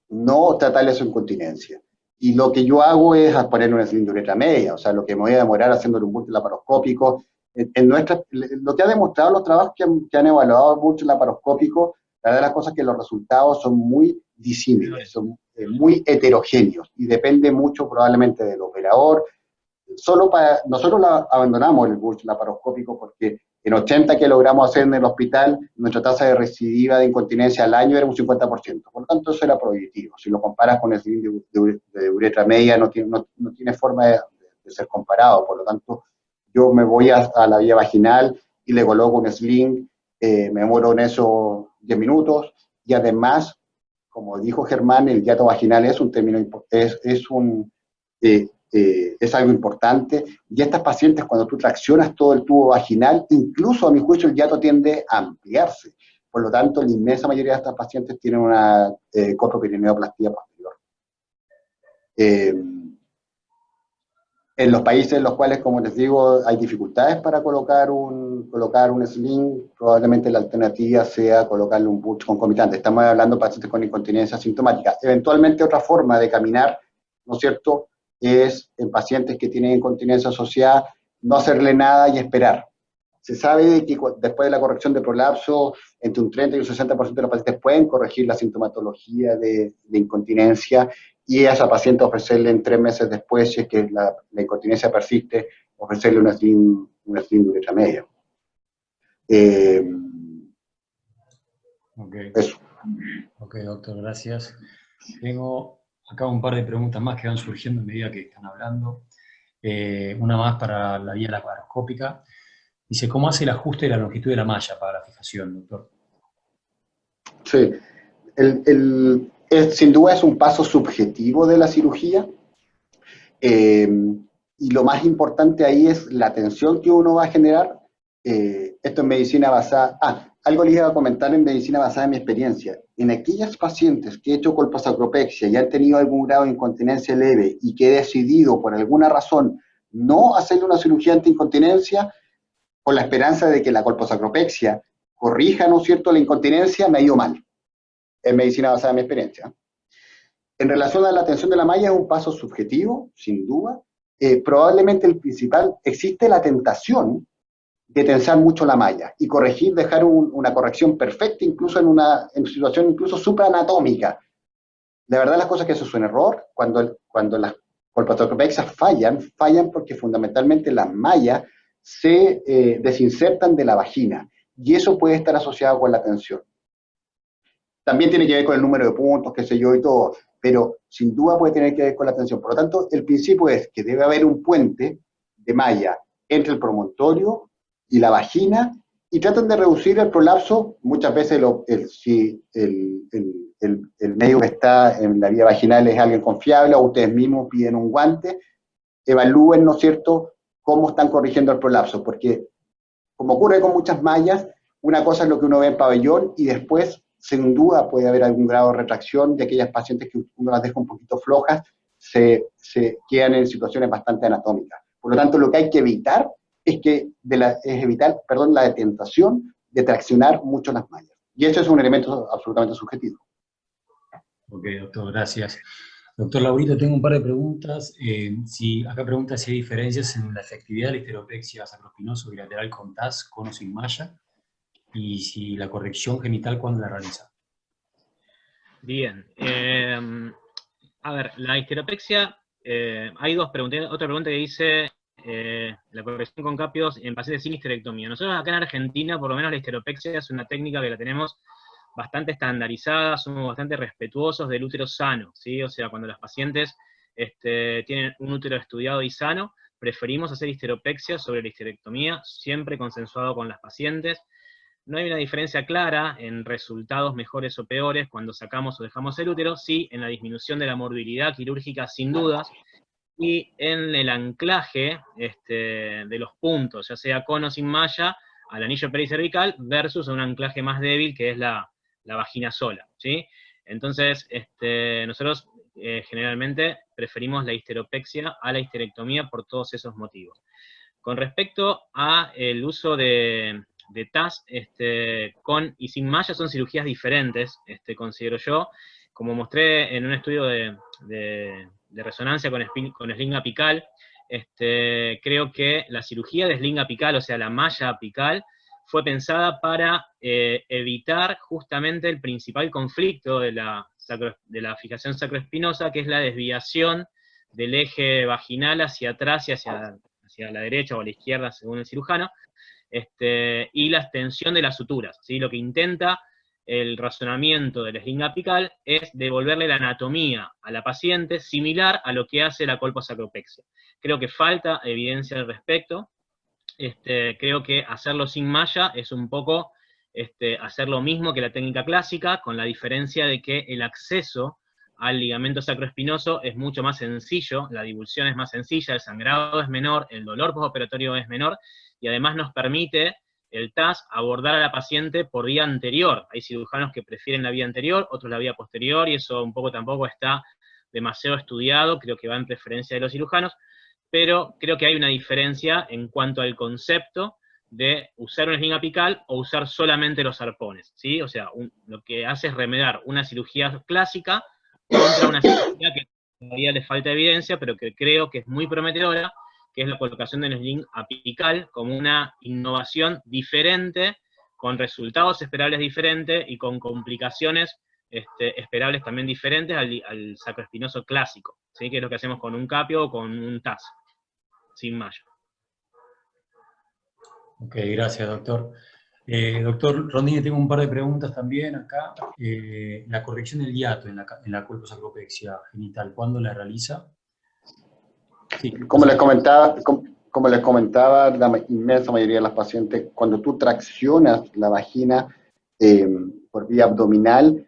no tratarle su incontinencia. Y lo que yo hago es poner una sling de uretra media, o sea, lo que me voy a demorar haciéndole un bulto laparoscópico. Lo que ha demostrado los trabajos que han evaluado el bulto laparoscópico, la verdad de las cosas es que los resultados son muy disímiles, son muy heterogéneos, y depende mucho probablemente del operador. Nosotros abandonamos el bulto laparoscópico porque en 80 que logramos hacer en el hospital, nuestra tasa de recidiva de incontinencia al año era un 50%. Por lo tanto, eso era prohibitivo. Si lo comparas con el sling de uretra media, no tiene forma de ser comparado. Por lo tanto, yo me voy a la vía vaginal y le coloco un sling, me demoro en eso 10 minutos, y además, como dijo Germán, el hiato vaginal es un término, es algo importante, y estas pacientes, cuando tú traccionas todo el tubo vaginal, incluso a mi juicio el hiato tiende a ampliarse. Por lo tanto, la inmensa mayoría de estas pacientes tienen una costoperineoplastía posterior. En los países en los cuales, como les digo, hay dificultades para colocar un sling, probablemente la alternativa sea colocarle un bulge concomitante. Estamos hablando de pacientes con incontinencia sintomática. Eventualmente, otra forma de caminar, ¿no es cierto?, es en pacientes que tienen incontinencia asociada, no hacerle nada y esperar. Se sabe que después de la corrección de prolapso, entre un 30 y un 60% de los pacientes pueden corregir la sintomatología de incontinencia, y a esa paciente ofrecerle en 3 meses después, si es que la incontinencia persiste, ofrecerle una sling de uretra media. Eso. Ok, doctor, gracias. Tengo acá un par de preguntas más que van surgiendo a medida que están hablando. Una más para la vía laparoscópica. Dice, ¿cómo hace el ajuste de la longitud de la malla para la fijación, doctor? Sí. Sin duda es un paso subjetivo de la cirugía, y lo más importante ahí es la tensión que uno va a generar. Esto en medicina basada... algo les iba a comentar en medicina basada en mi experiencia. En aquellas pacientes que he hecho colposacropexia y han tenido algún grado de incontinencia leve y que he decidido por alguna razón no hacerle una cirugía antiincontinencia, con la esperanza de que la colposacropexia corrija, ¿no es cierto?, la incontinencia, me ha ido mal. En medicina basada en mi experiencia. En relación a la tensión de la malla, es un paso subjetivo, sin duda. Probablemente el principal, existe la tentación de tensar mucho la malla y corregir, dejar una corrección perfecta, incluso en situación incluso supraanatómica. La verdad las cosas es que eso es un error. Cuando las colposacropexias fallan porque fundamentalmente las mallas se desinsertan de la vagina, y eso puede estar asociado con la tensión. También tiene que ver con el número de puntos, qué sé yo, y todo, pero sin duda puede tener que ver con la tensión. Por lo tanto, el principio es que debe haber un puente de malla entre el promontorio y la vagina, y tratan de reducir el prolapso. Muchas veces si el médico que está en la vía vaginal es alguien confiable, o ustedes mismos piden un guante, evalúen, ¿no es cierto?, cómo están corrigiendo el prolapso, porque como ocurre con muchas mallas, una cosa es lo que uno ve en pabellón, y después, sin duda, puede haber algún grado de retracción de aquellas pacientes que uno las deja un poquito flojas, se quedan en situaciones bastante anatómicas. Por lo tanto, lo que hay que evitar es la tentación de traccionar mucho las mallas. Y eso es un elemento absolutamente subjetivo. Ok, doctor, gracias. Doctor Laurito, tengo un par de preguntas. Acá pregunta si hay diferencias en la efectividad de la histeropexia sacroespinoso bilateral con TAS, con o sin malla, y si la corrección genital, ¿cuándo la realiza? Bien. A ver, la histeropexia, hay dos preguntas. Otra pregunta que dice, la corrección con capios en pacientes sin histerectomía. Nosotros acá en Argentina, por lo menos la histeropexia es una técnica que la tenemos bastante estandarizada, somos bastante respetuosos del útero sano, ¿sí? O sea, cuando las pacientes tienen un útero estudiado y sano, preferimos hacer histeropexia sobre la histerectomía, siempre consensuado con las pacientes. No hay una diferencia clara en resultados mejores o peores cuando sacamos o dejamos el útero, sí en la disminución de la morbilidad quirúrgica sin dudas, y en el anclaje de los puntos, ya sea con o sin malla, al anillo pericervical versus un anclaje más débil que es la vagina sola, ¿sí? Entonces, nosotros generalmente preferimos la histeropexia a la histerectomía por todos esos motivos. Con respecto a el uso de de TAS con y sin malla son cirugías diferentes, considero yo. Como mostré en un estudio de resonancia con sling apical, creo que la cirugía de sling apical, o sea, la malla apical, fue pensada para evitar justamente el principal conflicto de la fijación sacroespinosa, que es la desviación del eje vaginal hacia atrás y hacia la derecha o a la izquierda, según el cirujano, y la extensión de las suturas, ¿sí? Lo que intenta el razonamiento del sling apical es devolverle la anatomía a la paciente similar a lo que hace la colposacropexia. Creo que falta evidencia al respecto. Creo que hacerlo sin malla es un poco hacer lo mismo que la técnica clásica, con la diferencia de que el acceso al ligamento sacroespinoso es mucho más sencillo, la divulsión es más sencilla, el sangrado es menor, el dolor postoperatorio es menor, y además nos permite el TAS abordar a la paciente por vía anterior. Hay cirujanos que prefieren la vía anterior, otros la vía posterior, y eso un poco tampoco está demasiado estudiado, creo que va en preferencia de los cirujanos, pero creo que hay una diferencia en cuanto al concepto de usar un sling apical o usar solamente los arpones, ¿sí? O sea, lo que hace es remediar una cirugía clásica contra una cirugía que todavía le falta evidencia, pero que creo que es muy prometedora, que es la colocación del sling apical como una innovación diferente, con resultados esperables diferentes y con complicaciones esperables también diferentes al sacroespinoso clásico, ¿sí? Que es lo que hacemos con un capio o con un TAS, sin malla. Ok, gracias, doctor. Doctor Rondini, tengo un par de preguntas también acá. La corrección del hiato en la colposacropexia genital, ¿cuándo la realiza? Sí. Como les comentaba, la inmensa mayoría de las pacientes, cuando tú traccionas la vagina por vía abdominal,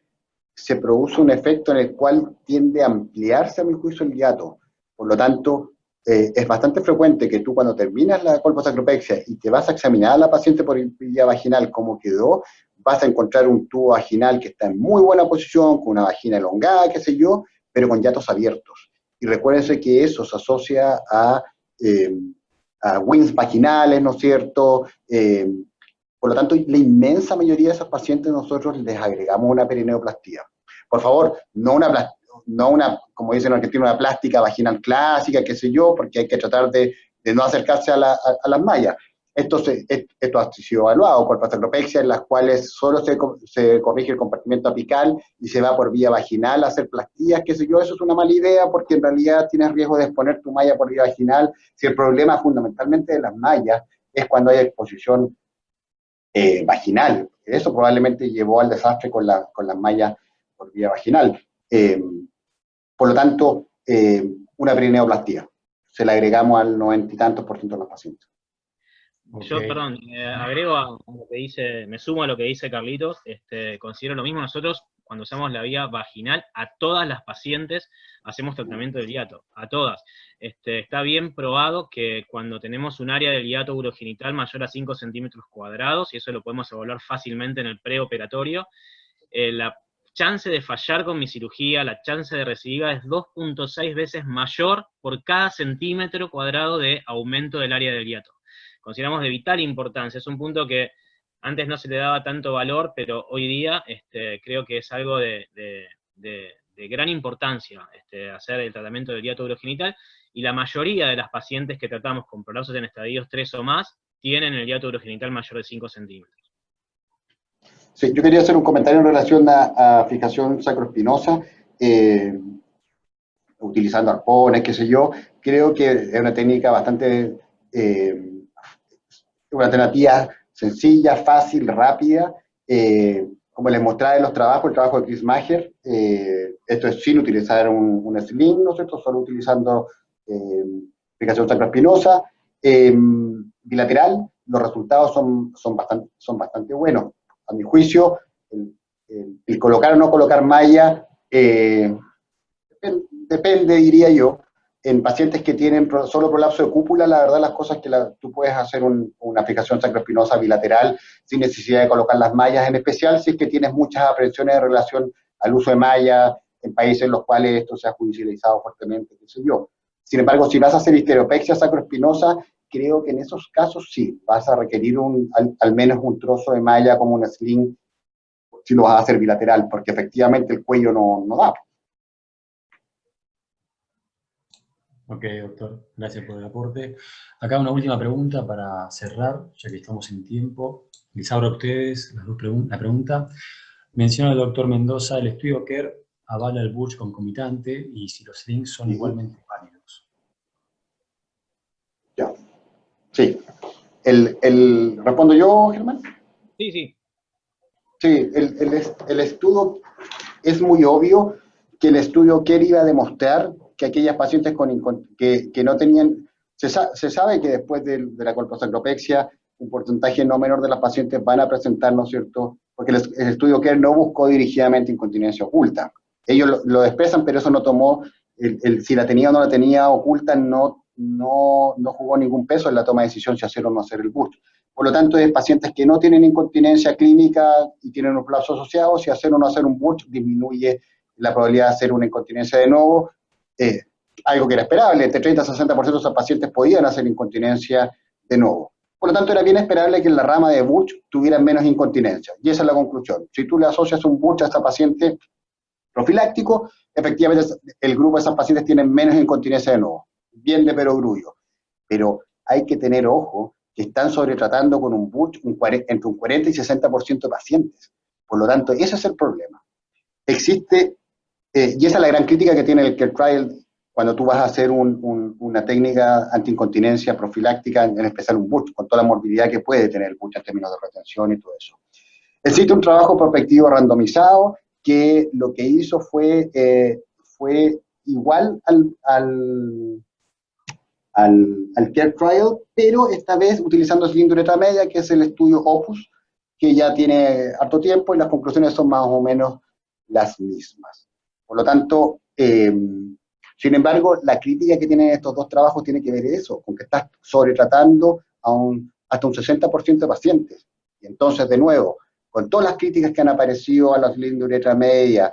se produce un efecto en el cual tiende a ampliarse, a mi juicio, el hiato. Por lo tanto, es bastante frecuente que tú, cuando terminas la colposacropexia y te vas a examinar a la paciente por vía vaginal cómo quedó, vas a encontrar un tubo vaginal que está en muy buena posición, con una vagina elongada, qué sé yo, pero con hiatos abiertos. Y recuérdense que eso se asocia a wings vaginales, ¿no es cierto? Por lo tanto, la inmensa mayoría de esos pacientes nosotros les agregamos una perineoplastía. Por favor, no una, como dicen en Argentina, una plástica vaginal clásica, qué sé yo, porque hay que tratar de no acercarse a las mallas. Esto ha sido evaluado con colposacropexia, en las cuales solo se corrige el compartimento apical y se va por vía vaginal a hacer plastías, qué sé yo. Eso es una mala idea, porque en realidad tienes riesgo de exponer tu malla por vía vaginal. Si el problema fundamentalmente de las mallas es cuando hay exposición vaginal. Eso probablemente llevó al desastre con las mallas por vía vaginal. Por lo tanto, una perineoplastía. Se la agregamos al 90 y tantos % de los pacientes. Okay. Yo, perdón, agrego a lo que dice, me sumo a lo que dice Carlitos, considero lo mismo. Nosotros, cuando usamos la vía vaginal, a todas las pacientes hacemos tratamiento del hiato, a todas. Está bien probado que cuando tenemos un área del hiato urogenital mayor a 5 centímetros cuadrados, y eso lo podemos evaluar fácilmente en el preoperatorio, la chance de fallar con mi cirugía, la chance de recidiva es 2.6 veces mayor por cada centímetro cuadrado de aumento del área del hiato. Consideramos de vital importancia, es un punto que antes no se le daba tanto valor, pero hoy día creo que es algo de gran importancia hacer el tratamiento del hiato urogenital, y la mayoría de las pacientes que tratamos con prolapsos en estadios 3 o más tienen el hiato urogenital mayor de 5 centímetros. Sí, yo quería hacer un comentario en relación a fijación sacroespinosa, utilizando arpones, qué sé yo. Creo que es una técnica bastante, una alternativa sencilla, fácil, rápida. Como les mostraba en los trabajos, el trabajo de Chris Maher, esto es sin utilizar un sling, ¿no es cierto? Solo utilizando fijación sacroespinosa. Bilateral, los resultados son bastante buenos. A mi juicio, el colocar o no colocar malla depende, diría yo. En pacientes que tienen solo prolapso de cúpula, la verdad, las cosas que tú puedes hacer una fijación sacroespinosa bilateral sin necesidad de colocar las mallas, en especial si es que tienes muchas aprensiones en relación al uso de malla en países en los cuales esto se ha judicializado fuertemente, qué sé yo. Sin embargo, si vas a hacer histeropexia sacroespinosa, creo que en esos casos sí, vas a requerir al menos un trozo de malla como un sling, si lo vas a hacer bilateral, porque efectivamente el cuello no da. Ok, doctor, gracias por el aporte. Acá una última pregunta para cerrar, ya que estamos en tiempo. Les abro a ustedes la pregunta. Menciona el doctor Mendoza, el estudio Kerr avala el Burch concomitante y si los slings son igualmente válidos. Ya, sí. ¿Respondo yo, Germán? Sí, sí. Sí, el estudio es muy obvio que el estudio Kerr iba a demostrar que aquellas pacientes que no tenían, se sabe que después de la colposacropexia, un porcentaje no menor de las pacientes van a presentar, ¿no es cierto? Porque el estudio Kerr no buscó dirigidamente incontinencia oculta. Ellos lo expresan, pero eso no tomó, si la tenía o no la tenía oculta, no jugó ningún peso en la toma de decisión si hacer o no hacer el Burch. Por lo tanto, es pacientes que no tienen incontinencia clínica y tienen un prolapso asociado, si hacer o no hacer un Burch disminuye la probabilidad de hacer una incontinencia de nuevo, algo que era esperable, entre 30 y 60% de esos pacientes podían hacer incontinencia de nuevo. Por lo tanto, era bien esperable que en la rama de Burch tuvieran menos incontinencia. Y esa es la conclusión. Si tú le asocias un Burch a esta paciente profiláctico, efectivamente el grupo de esas pacientes tienen menos incontinencia de nuevo. Bien de perogrullo. Pero hay que tener ojo que están sobretratando con un Burch entre un 40 y 60% de pacientes. Por lo tanto, ese es el problema. Existe, y esa es la gran crítica que tiene el Kerr Trial cuando tú vas a hacer una técnica antiincontinencia profiláctica, en especial un Burch, con toda la morbilidad que puede tener el Burch en términos de retención y todo eso. Existe un trabajo prospectivo randomizado que lo que hizo fue igual al Kerr Trial, pero esta vez utilizando cilindreta media, que es el estudio Opus, que ya tiene harto tiempo y las conclusiones son más o menos las mismas. Por lo tanto, sin embargo, la crítica que tienen estos dos trabajos tiene que ver eso, con que estás sobretratando hasta un 60% de pacientes. Y entonces, de nuevo, con todas las críticas que han aparecido a la cilindreta media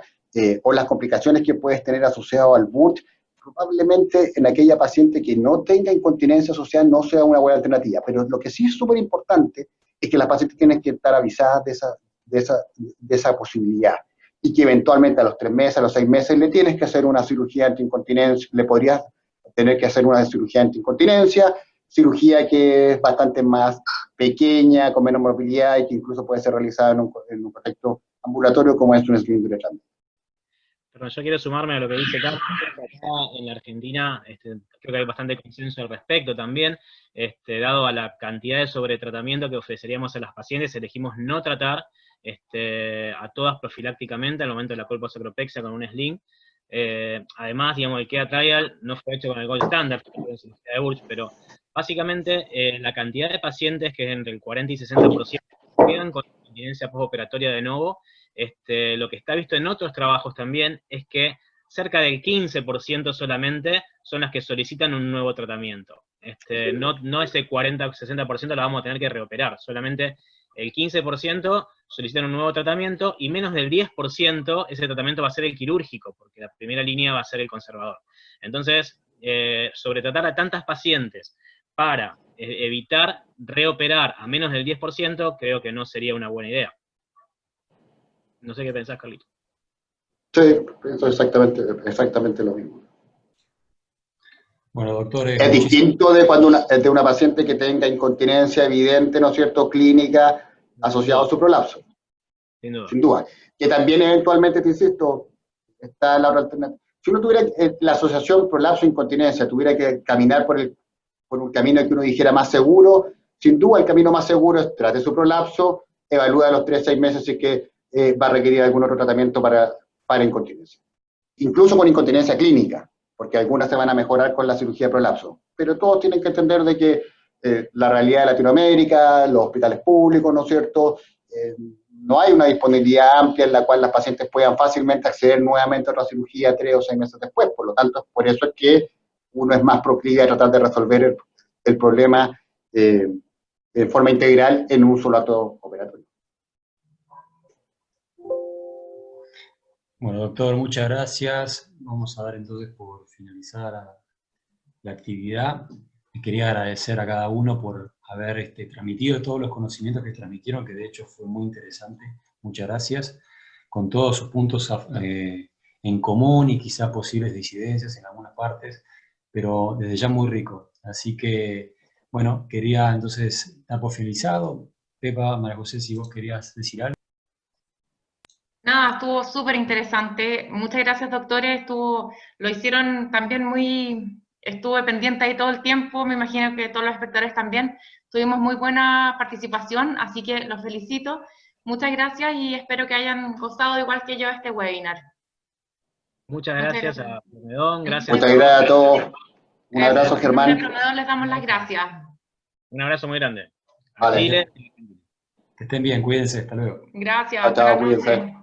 o las complicaciones que puedes tener asociado al Burch, probablemente en aquella paciente que no tenga incontinencia asociada no sea una buena alternativa. Pero lo que sí es súper importante es que las pacientes tienen que estar avisadas de esa posibilidad y que eventualmente a los 3 meses, a los 6 meses le tienes que hacer una cirugía antiincontinencia, le podrías tener que hacer una cirugía antiincontinencia, cirugía que es bastante más pequeña, con menos movilidad y que incluso puede ser realizada en un contexto ambulatorio como es un cilindrotractio. Pero yo quiero sumarme a lo que dice Carlos. Acá en la Argentina creo que hay bastante consenso al respecto también. Dado a la cantidad de sobretratamiento que ofreceríamos a las pacientes, elegimos no tratar a todas profilácticamente al momento de la colposacropexia con un sling. Además, digamos, el KEA Trial no fue hecho con el gold standard, de Burch, pero básicamente la cantidad de pacientes, que es entre el 40 y 60%, quedan con incontinencia postoperatoria de nuevo. Lo que está visto en otros trabajos también es que cerca del 15% solamente son las que solicitan un nuevo tratamiento. No ese 40 o 60% la vamos a tener que reoperar, solamente el 15% solicitan un nuevo tratamiento y menos del 10% ese tratamiento va a ser el quirúrgico, porque la primera línea va a ser el conservador. Entonces, sobretratar a tantas pacientes para evitar reoperar a menos del 10%, creo que no sería una buena idea. No sé qué pensás, Carlito. Sí, pienso exactamente lo mismo. Bueno, doctor, es distinto de cuando de una paciente que tenga incontinencia evidente, ¿no es cierto?, clínica, asociado a su prolapso. Sin duda. Sin duda. Que también eventualmente, te insisto, está la otra alternativa. Si uno tuviera la asociación prolapso-incontinencia, tuviera que caminar por un camino que uno dijera más seguro, sin duda el camino más seguro es trate su prolapso, evalúa a los 3-6 meses si es que va a requerir algún otro tratamiento para incontinencia. Incluso con incontinencia clínica, porque algunas se van a mejorar con la cirugía de prolapso. Pero todos tienen que entender de que la realidad de Latinoamérica, los hospitales públicos, ¿no es cierto?, no hay una disponibilidad amplia en la cual las pacientes puedan fácilmente acceder nuevamente a otra cirugía 3 o 6 meses después. Por lo tanto, por eso es que uno es más proclive a tratar de resolver el problema de forma integral en un solo acto operatorio. Bueno, doctor, muchas gracias. Vamos a dar entonces por finalizar la actividad. quería agradecer a cada uno por haber transmitido todos los conocimientos que transmitieron, que de hecho fue muy interesante. Muchas gracias. Con todos sus puntos en común y quizá posibles disidencias en algunas partes, pero desde ya muy rico. Así que, bueno, quería entonces dar por finalizado. Pepa, María José, si vos querías decir algo. Nada, estuvo súper interesante. Muchas gracias, doctores. Lo hicieron también estuve pendiente ahí todo el tiempo, me imagino que todos los espectadores también. Tuvimos muy buena participación, así que los felicito. Muchas gracias y espero que hayan gozado igual que yo este webinar. Muchas gracias a Promedón, gracias. Muchas gracias a todos. Un abrazo, En Germán. nombre de Promedón les damos las gracias. Un abrazo muy grande. Vale. Chile. Que estén bien, cuídense, hasta luego. Gracias. Chao, Buenas noches. cuídense.